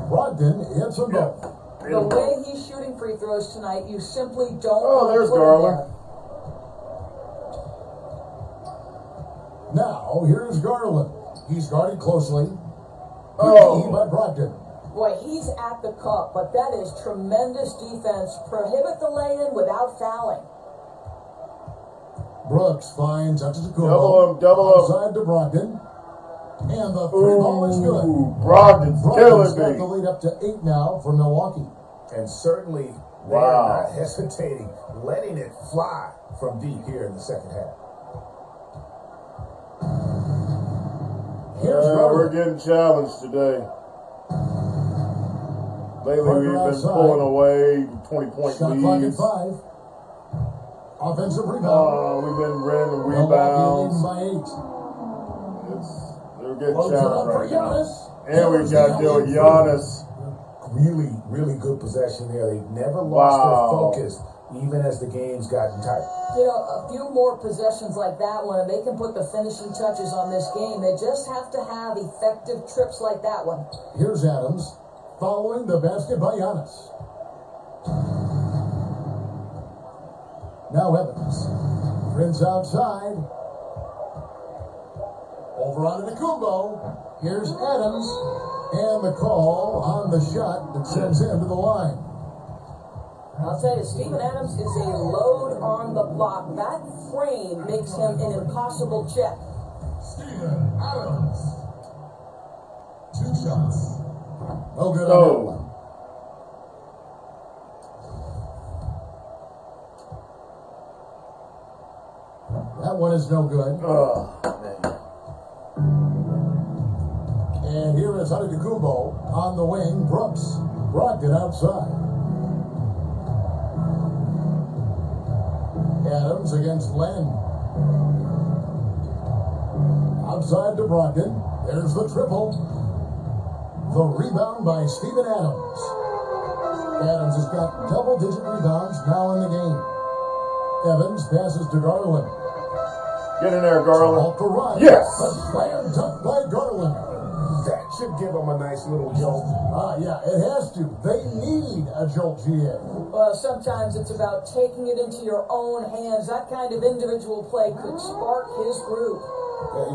Brogdon hits them both. The way he's shooting free throws tonight, you simply don't. Oh, there's Garland. Now, here's Garland. He's guarded closely. Oh. By Brogdon. Boy, he's at the cup, but that is tremendous defense. Prohibit the lay-in without fouling. Brooks finds Antetokounmpo. Double him. Outside to Brogdon. And the free ball is good. Brogdon's Brogdon's got killing the me. lead up to 8 now for Milwaukee. And certainly they Wow. are not hesitating, letting it fly from deep here in the second half. Here's We're Garland. getting challenged today. Lately, Parker we've been outside. pulling away 20-point Shot clock at leads. 5. Offensive rebound. We've been running Milwaukee rebounds. leading by 8. They're getting Close it up challenged for right now. Giannis. And we got to deal with Giannis. Really, really good possession there. They never lost Wow. their focus, even as the game's gotten tight. A few more possessions like that one, and they can put the finishing touches on this game. They just have to have effective trips like that one. Here's Adams. Following the basket by Giannis. Now Evans. Prince outside. Over on Antetokounmpo. Here's Adams. And the call on the shot that sends him to the line. I'll tell you, Steven Adams is a load on the block. That frame makes him an impossible check. Steven Adams. 2 shots. No good on that one. That one is no good. Oh, man. And here is Antetokounmpo on the wing. Brooks. Brogdon outside. Adams against Len. Outside to Brogdon. There's the triple. The rebound by Steven Adams. Adams has got double-digit rebounds now in the game. Evans passes to Garland. Get in there, Garland. Off the run. Yes. A slam dunk by Garland. That should give them a nice little jolt. Yeah, it has to. They need a jolt, GA. Well, sometimes it's about taking it into your own hands. That kind of individual play could spark his group.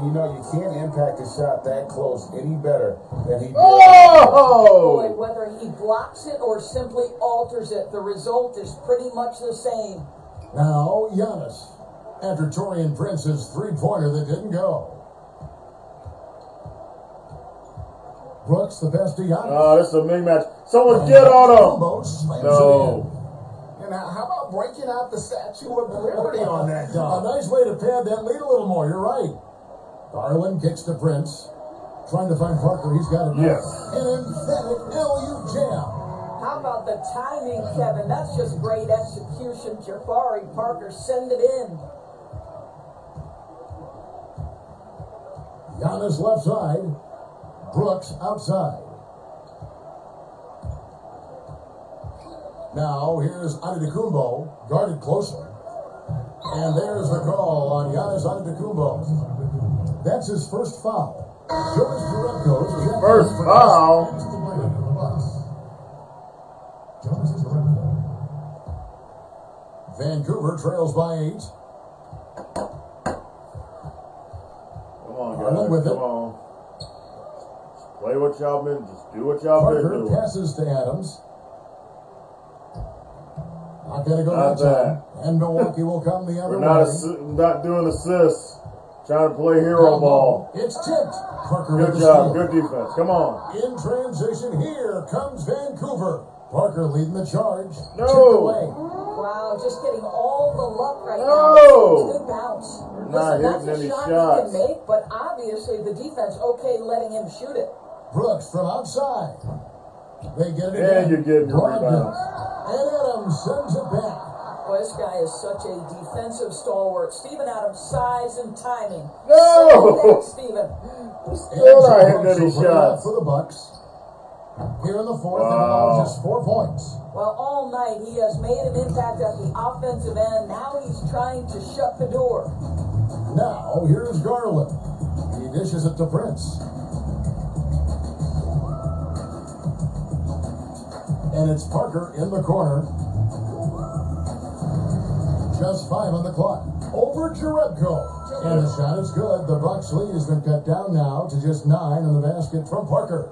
You know, you can't impact a shot that close any better than he did. Boy, whether he blocks it or simply alters it, the result is pretty much the same. Now, Giannis, after Torian Prince's three-pointer that didn't go. Brooks, the best to Giannis. Oh, this is a big match. Someone get on him. No. And how about breaking out the Statue of Liberty on that dunk? A nice way to pad that lead a little more. You're right. Garland kicks to Prince. Trying to find Parker. He's got it. Yes. An emphatic LU jam. How about the timing, Kevin? That's just great execution. Jabari Parker, send it in. Giannis left side. Brooks outside. Now here's Antetokounmpo, guarded closely. And there's the call on Giannis Antetokounmpo. That's his first foul. Jonas Jerebko's First foul. Vancouver trails by 8. Come on, Garland guys. with Come it. on. Play what y'all been. Just do what y'all been Parker doing. passes to Adams. Not going to go Not that time. that. And Milwaukee will come the other We're way. not doing assists. Trying to play hero ball. It's tipped. Parker Good with the job. steal. Good defense. Come on. In transition, here comes Vancouver. Parker leading the charge. No. Tipped away. Wow, just getting all the luck right No. now. Good bounce. Not Listen, that's hitting a any shot shots. he can make, but obviously the defense okay letting him shoot it. Brooks from outside. They get it And again. you're getting your Brogdon. rebounds. And Adams sends it back. Boy, this guy is such a defensive stalwart. Steven Adams' size and timing. No. Steven. Still not hitting any Brooks will bring it up shots. for the Bucks. Here in the fourth, Wow. and just 4 points. Well, all night he has made an impact at the offensive end. Now he's trying to shut the door. Now, here's Garland. He dishes it to Prince. And it's Parker in the corner. Just 5 on the clock. Over Jerebko. And the shot is good. The Bucks lead has been cut down now to just 9 on the basket from Parker.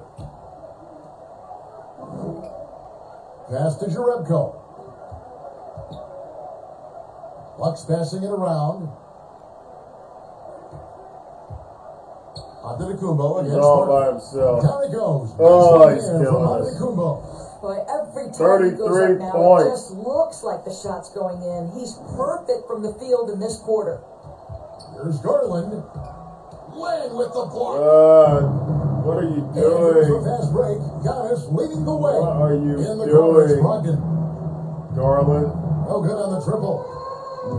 Pass to Jerebko. Bucks passing it around. Antetokounmpo He's against all Parker. by himself. Down it goes. Oh, Nice he's one there from killing us. Antetokounmpo. Boy, every time he goes 33 up now, points. it just looks like the shot's going in. He's perfect from the field in this quarter. Here's Garland. Laying with the block. What are you And here's doing? a fast break. Giannis leading the way. What are you in the corner, it's doing? Brogdon. Garland. No good on the triple.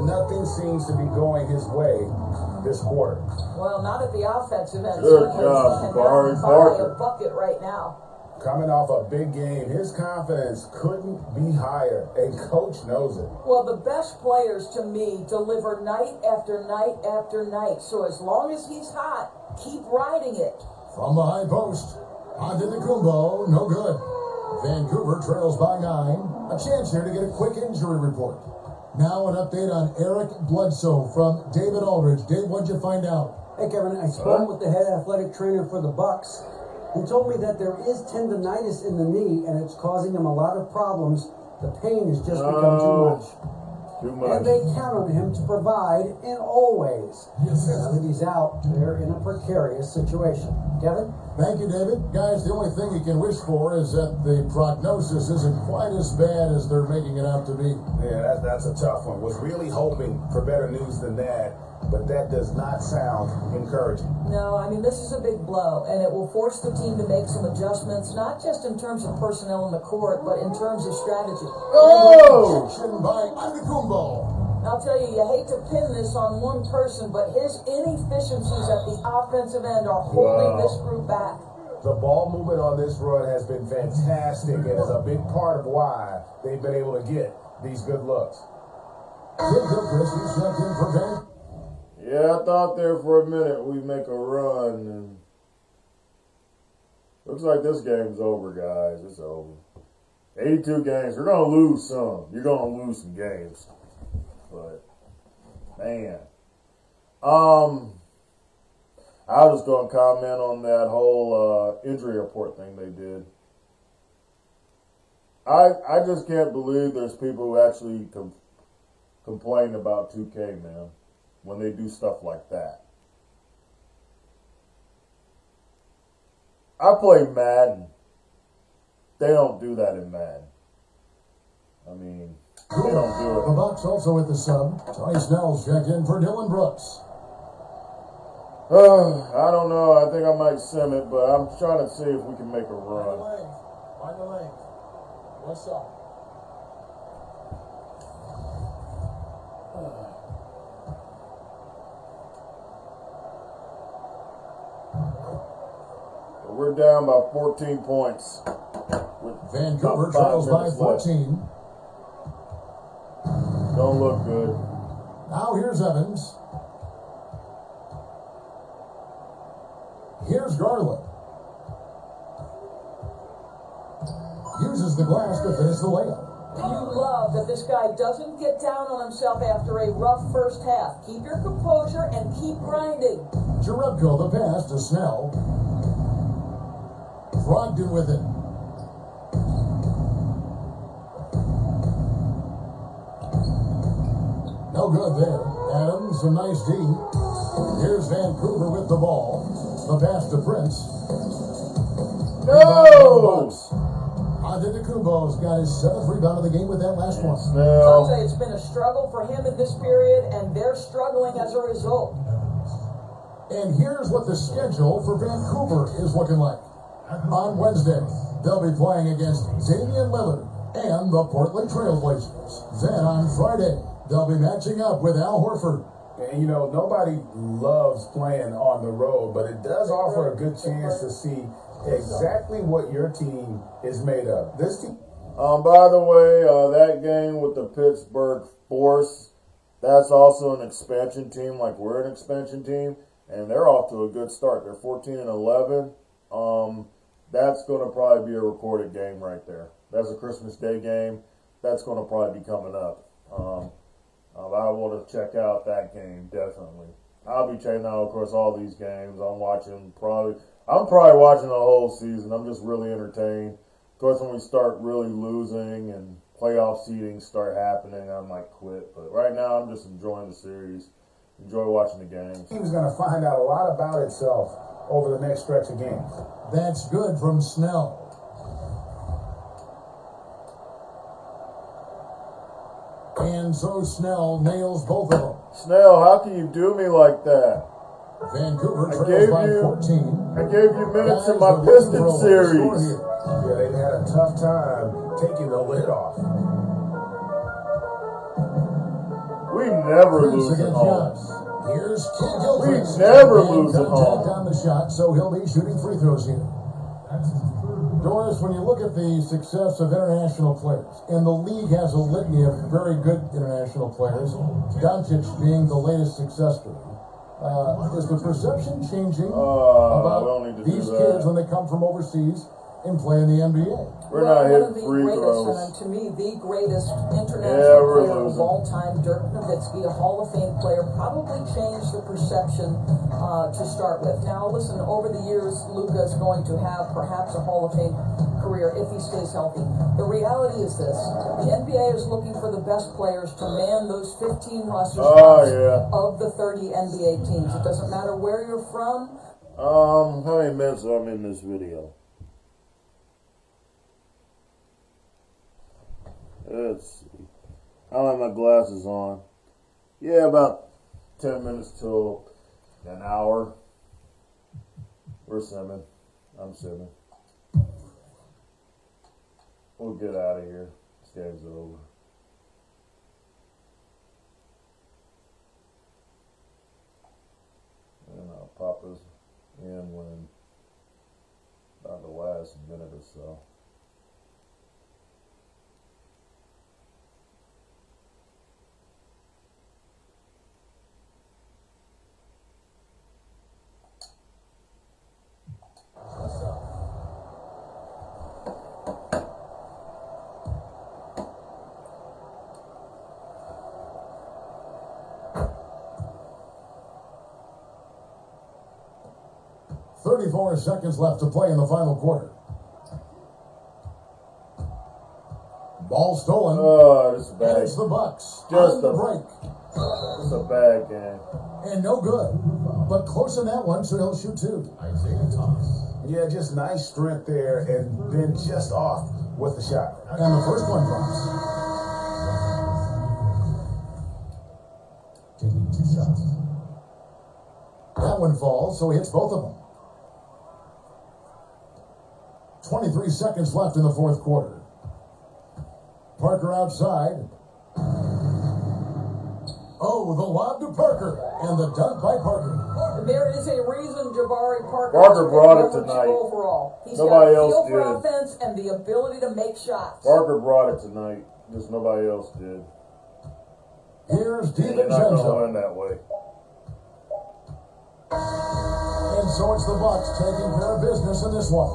Nothing seems to be going his way this quarter. Well, not at the offensive end. Good certainly. job, He can Jabari now buy Parker. a bucket right now. Coming off a big game, his confidence couldn't be higher, and coach knows it. Well, the best players to me deliver night after night after night. So as long as he's hot, keep riding it. From the high post. Antetokounmpo, no good. Vancouver trails by 9. A chance here to get a quick injury report. Now an update on Eric Bledsoe from David Aldridge. Dave, what'd you find out? Hey, Kevin, I spoke with the head athletic trainer for the Bucks. He told me that there is tendonitis in the knee, and it's causing him a lot of problems. The pain has just become too much. Too much. And they count on him to provide, and always. Now that he's out, they're in a precarious situation. Kevin? Thank you, David. Guys, the only thing you can wish for is that the prognosis isn't quite as bad as they're making it out to be. Yeah, that's a tough one. Was really hoping for better news than that, but that does not sound encouraging. No, I mean, this is a big blow, and it will force the team to make some adjustments, not just in terms of personnel in the court, but in terms of strategy. Oh! Action by Antetokounmpo. I'll tell you, you hate to pin this on one person, but his inefficiencies at the offensive end are holding this group back. The ball movement on this run has been fantastic and is a big part of why they've been able to get these good looks. Chris, you stepped in for Ben. Yeah, I thought there for a minute we'd make a run. And Looks like this game's over, guys. It's over. 82 games. You're going to lose some. You're going to lose some games. But, man. I was just going to comment on that whole injury report thing they did. I just can't believe there's people who actually complain about 2K, man, when they do stuff like that. I play Madden. They don't do that in Madden. I mean, they don't do The Bucks also with the sub. Tony Snell's checked in for Dylan Brooks. I don't know. I think I might sim it, but I'm trying to see if we can make a run. Find the lane. What's up? We're down by 14 points. Vancouver trails by 14. Don't look good. Now here's Evans. Here's Garland. Uses the glass to finish the layup. You love that this guy doesn't get down on himself after a rough first half. Keep your composure and keep grinding. Jerebko the pass to Snell. Brogdon with it. No good there. Adams, a nice D. Here's Vancouver with the ball. The pass to Prince. No! Antetokounmpo's got his 7th rebound of the game with that last one. I'll say it's been a struggle for him in this period, and they're struggling as a result. And here's what the schedule for Vancouver is looking like. On Wednesday, they'll be playing against Damian Lillard and the Portland Trailblazers. Then on Friday, they'll be matching up with Al Horford. And you know, nobody loves playing on the road, but it does offer a good chance to see exactly what your team is made of. This team. By the way, that game with the Pittsburgh Force, that's also an expansion team, like we're an expansion team, and they're off to a good start. They're 14-11. That's going to probably be a recorded game right there. That's a Christmas Day game. That's going to probably be coming up. I want to check out that game, definitely. I'll be checking out, of course, all these games. I'm probably watching the whole season. I'm just really entertained. Of course, when we start really losing and playoff seedings start happening, I might quit. But right now, I'm just enjoying the series. Enjoy watching the games. The team's going to find out a lot about itself over the next stretch of games. That's good from Snell. And so Snell nails both of them. Snell, how can you do me like that? Vancouver trails by 14. I gave you minutes in my Piston series. Yeah, they had a tough time taking the lid off. We never lose at home. Here's Kid Gilchrist. We never lose at home. On the shot, so he'll be shooting free throws here. Doris, when you look at the success of international players, and the league has a litany of very good international players, Doncic being the latest success story, is the perception changing about these kids when they come from overseas and play in the NBA? We're not hitting free throws. And to me, the greatest international player of all time, Dirk Nowitzki, a Hall of Fame player, probably changed the perception to start with. Now, listen, over the years, Luka is going to have perhaps a Hall of Fame career if he stays healthy. The reality is this: the NBA is looking for the best players to man those 15 roster spots of the 30 NBA teams. It doesn't matter where you're from. How many minutes am I in this video? Let's see. I don't have my glasses on. Yeah, about 10 minutes till an hour. We're simming. I'm simming. We'll get out of here. This game's over. And I'll pop us in when about the last minute or so. 34 seconds left to play in the final quarter. Ball stolen. Oh, this is And bad. it's the Bucks. Just on the a break. It's a bad game. And no good. But close in that one, so he'll shoot two. Isaiah Thomas. Yeah, just nice strength there, and then just off with the shot. And the first one drops. Taking 2 shots. That one falls, so he hits both of them. 23 seconds left in the fourth quarter. Parker outside. Oh, the lob to Parker, and the dunk by Parker. There is a reason Jabari Parker brought it is tonight. overall. He's Nobody got a else feel for did. offense and the ability to make shots. Parker brought it tonight. Just nobody else did. Here's They're not going to DiVincenzo. win that way. And so it's the Bucks taking care of business in this one.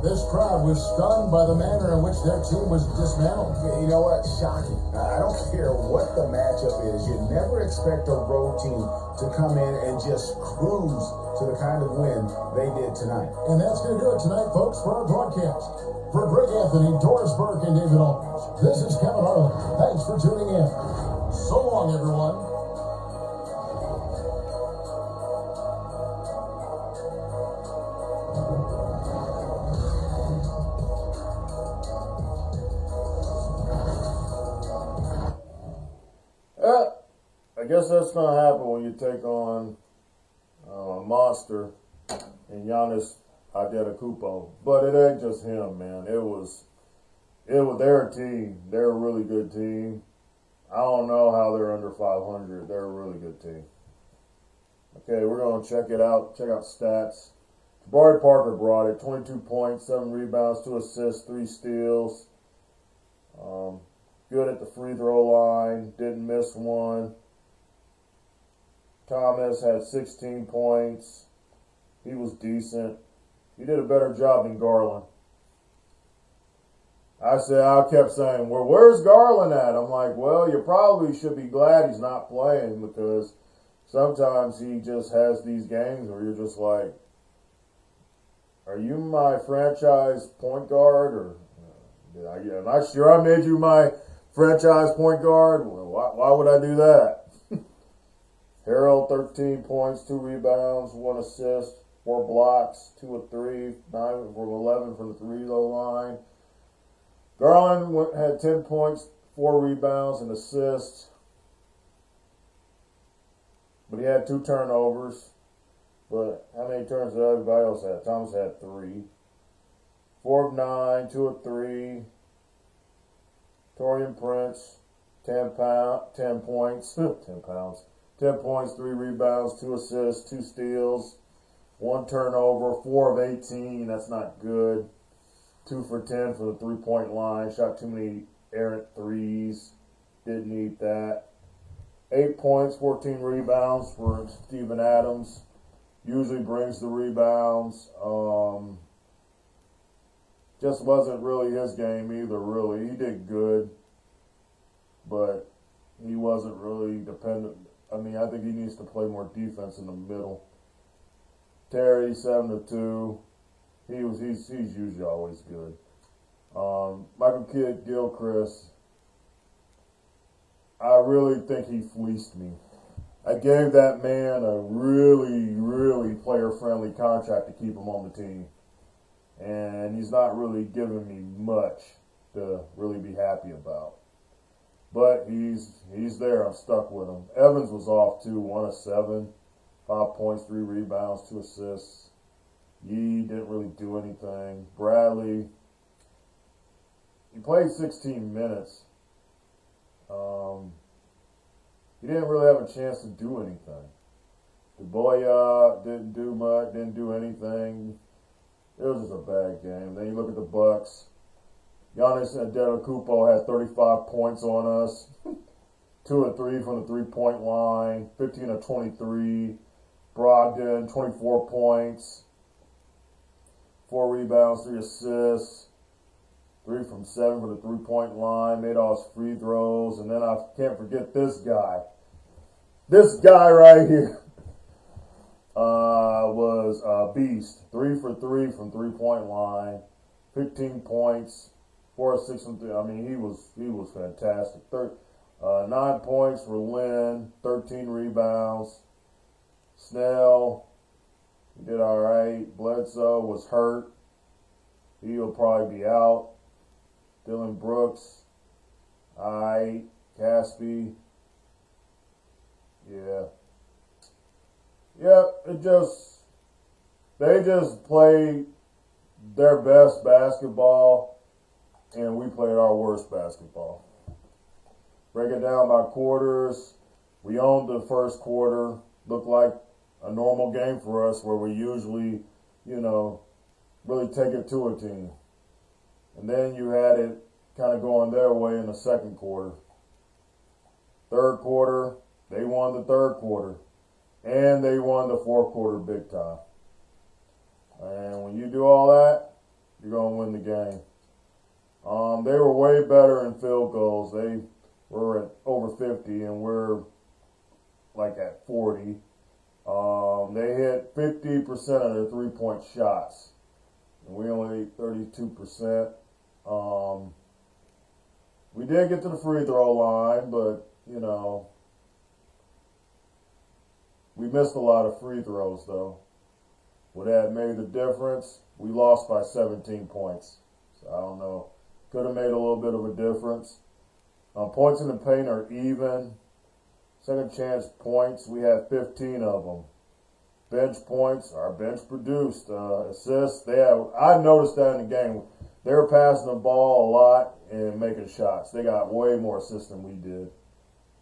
This crowd was stunned by the manner in which their team was dismantled. Yeah, you know what? Shocking. I don't care what the matchup is. You never expect a road team to come in and just cruise to the kind of win they did tonight. And that's going to do it tonight, folks, for our broadcast. For Greg Anthony, Doris Burke, and David Aldridge, this is Kevin Harlan. Thanks for tuning in. So long, everyone. I guess that's going to happen when you take on a monster and Giannis Antetokounmpo. But it ain't just him, man. It was their team. They're a really good team. I don't know how they're under 500. They're a really good team. Okay, we're going to check it out. Check out stats. Jabari Parker brought it. 22 points, 7 rebounds, 2 assists, 3 steals. Good at the free throw line. Didn't miss one. Thomas had 16 points. He was decent. He did a better job than Garland. I kept saying, well, where's Garland at? I'm like, well, you probably should be glad he's not playing, because sometimes he just has these games where you're just like, are you my franchise point guard? Or am I sure I made you my franchise point guard? Well, why would I do that? Harold, 13 points, 2 rebounds, 1 assist, 4 blocks, 2 of 3, 9 from 11 from the 3-throw line. Garland had 10 points, 4 rebounds, and assists. But he had 2 turnovers. But how many turns did everybody else have? Thomas had 3. 4 of 9, 2 of 3. Torian Prince, 10 points, 10 pounds. 10 points, 3 rebounds, 2 assists, 2 steals, 1 turnover, 4 of 18. That's not good. 2 for 10 from the 3-point line. Shot too many errant threes. Didn't need that. 8 points, 14 rebounds for Steven Adams. Usually brings the rebounds. Just wasn't really his game either, really. He did good, but he wasn't really dependent. I mean, I think he needs to play more defense in the middle. Terry, 7 of 2. He's usually always good. Michael Kidd-Gilchrist, I really think he fleeced me. I gave that man a really, really player-friendly contract to keep him on the team. And he's not really giving me much to really be happy about. But he's there. I'm stuck with him. Evans was off too, 1 of 7, 5 points, 3 rebounds, 2 assists. Yee didn't really do anything. Bradley, he played 16 minutes. He didn't really have a chance to do anything. DeBoya didn't do much, didn't do anything. It was just a bad game. Then you look at the Bucks. Giannis Antetokounmpo had 35 points on us. 2 of 3 from the 3-point line. 15 of 23. Brogdon, 24 points. 4 rebounds, 3 assists. 3 from 7 from the 3-point line. Made all his free throws. And then I can't forget this guy. This guy right here. was a beast. 3 for 3 from 3-point line, 15 points, 4 or 6 from 3. I mean, he was fantastic. 9 points for Lynn, 13 rebounds. Snell, he did all right. Bledsoe was hurt. He'll probably be out. Dylan Brooks, all right. Caspi, yeah. Yeah, they just played their best basketball, and we played our worst basketball. Break it down by quarters. We owned the first quarter. Looked like a normal game for us where we usually, really take it to a team. And then you had it kind of going their way in the second quarter. Third quarter, they won the third quarter. And they won the fourth quarter big time. And when you do all that, you're going to win the game. They were way better in field goals. They were at over 50, and we're like at 40. They hit 50% of their three-point shots. And we only hit 32%. We did get to the free throw line, but, we missed a lot of free throws, though. Would that made the difference? We lost by 17 points. So I don't know. Could have made a little bit of a difference. Points in the paint are even. Second chance points, we had 15 of them. Bench points, our bench produced. Assists, I noticed that in the game. They were passing the ball a lot and making shots. They got way more assists than we did.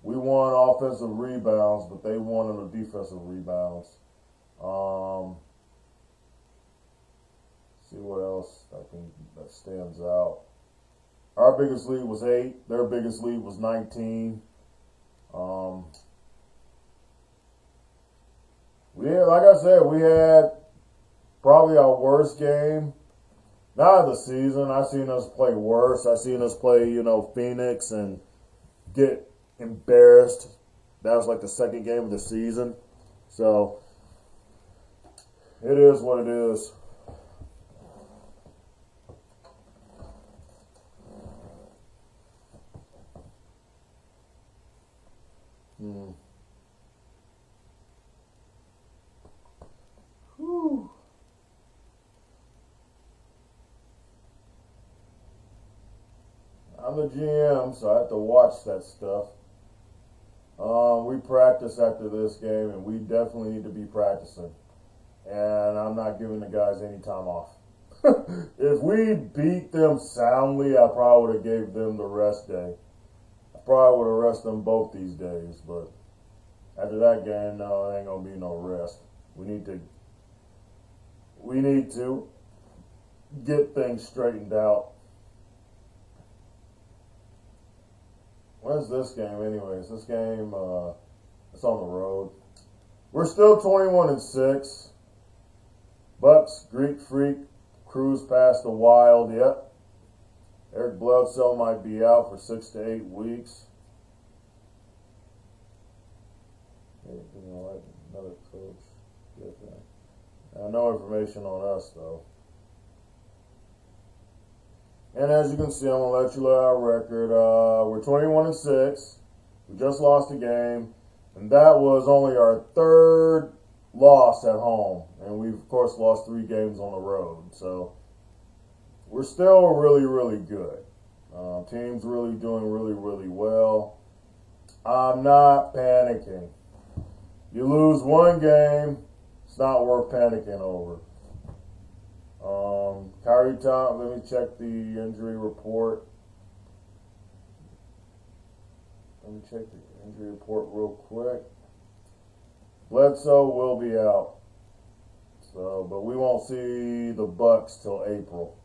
We won offensive rebounds, but they won on the defensive rebounds. See what else that stands out. Our biggest lead was 8. Their biggest lead was 19. Like I said, we had probably our worst game. Not of the season. I've seen us play worse. I've seen us play, Phoenix and get embarrassed. That was like the second game of the season. So, it is what it is. Whew. I'm the GM, so I have to watch that stuff. We practice after this game, and we definitely need to be practicing. And I'm not giving the guys any time off. If we beat them soundly, I probably would have gave them the rest day. I probably would have rested them both these days, but after that game, no, it ain't gonna be no rest. We need to get things straightened out. When's this game anyways? This game, it's on the road. We're still 21-6. Bucks, Greek Freak, cruise past the Wild. Yep. Eric Bledsoe might be out for 6 to 8 weeks. Hey, another coach. No information on us, though. And as you can see, I'm going to let you know our record. We're 21-6. We just lost a game. And that was only our third loss at home. And we've, of course, lost 3 games on the road. So we're still really, really good. Team's really doing really, really well. I'm not panicking. You lose one game, it's not worth panicking over. Kyrie Thompson, let me check the injury report. Let me check the injury report real quick. Bledsoe will be out. So, but we won't see the Bucks till April.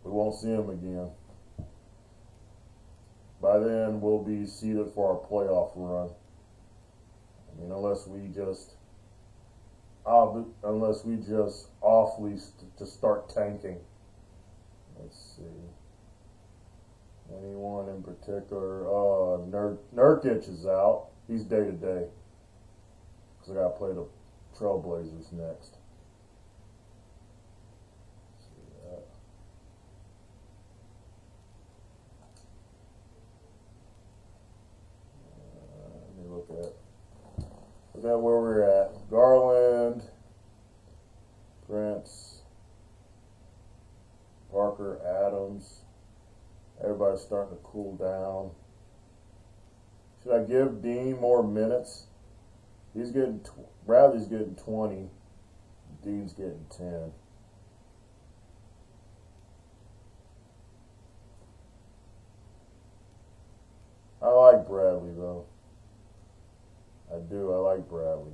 We won't see them again. By then, we'll be seeded for our playoff run. I mean, unless we just awfully to start tanking. Let's see. Anyone in particular? Nurkic is out. He's day to day. Because I got to play the Trailblazers next. Let me look at where we're at. Garland, Prince, Parker, Adams. Everybody's starting to cool down. Should I give Dean more minutes? He's getting Bradley's getting 20. Dean's getting 10. I like Bradley though. I do. I like Bradley.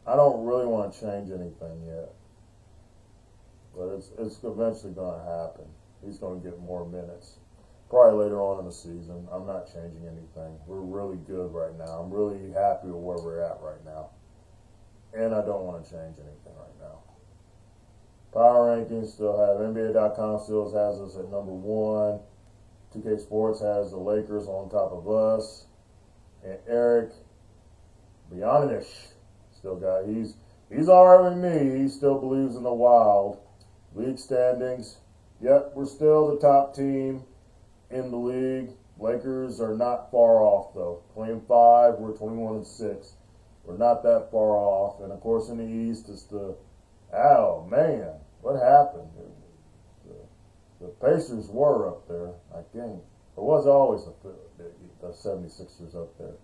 I don't really want to change anything yet, but it's eventually going to happen. He's going to get more minutes. Probably later on in the season. I'm not changing anything. We're really good right now. I'm really happy with where we're at right now. And I don't want to change anything right now. Power rankings still have NBA.com still has us at number 1. 2K Sports has the Lakers on top of us. And Eric Giannis still got he's alright with me. He still believes in the Wild. League standings. Yep, we're still the top team in the league. Lakers are not far off though. 20-5, we're 21-6. We're not that far off. And of course in the East it's oh man, what happened? The Pacers were up there, I think. It was always the 76ers up there.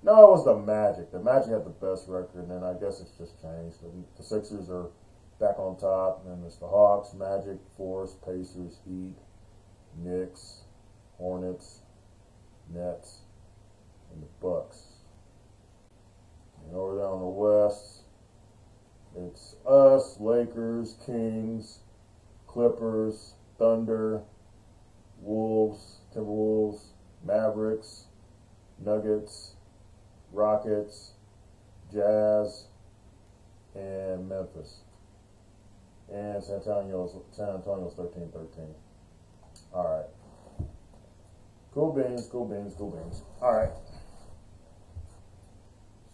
No, it was the Magic. The Magic had the best record, and then I guess it's just changed. The Sixers are back on top, and then it's the Hawks, Magic, Force, Pacers, Heat, Knicks, Hornets, Nets, and the Bucks. And over there on the West, it's us, Lakers, Kings, Clippers, Thunder, Wolves, Timberwolves, Mavericks, Nuggets, Rockets, Jazz, and Memphis. And San Antonio's 13-13. Alright. Cool beans. Alright.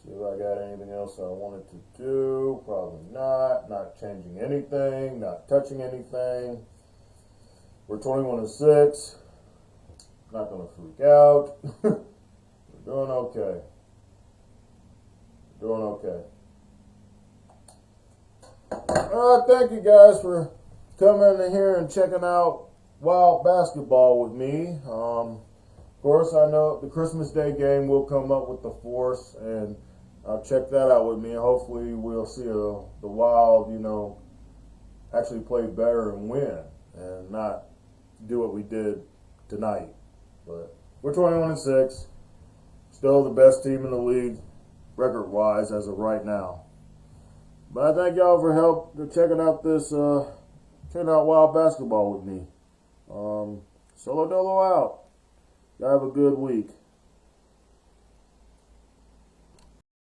See if I got anything else I wanted to do. Probably not. Not changing anything. Not touching anything. We're 21-6. Not going to freak out. We're doing okay. Thank you guys for coming in here and checking out Wild Basketball with me. Of course, I know the Christmas Day game will come up with the Force, and check that out with me. And hopefully, we'll see the Wild, actually play better and win, and not do what we did tonight. But we're 21-6, still the best team in the league, record-wise, as of right now. But I thank y'all for checking out Wild Basketball with me. Solo Dolo out. Y'all have a good week.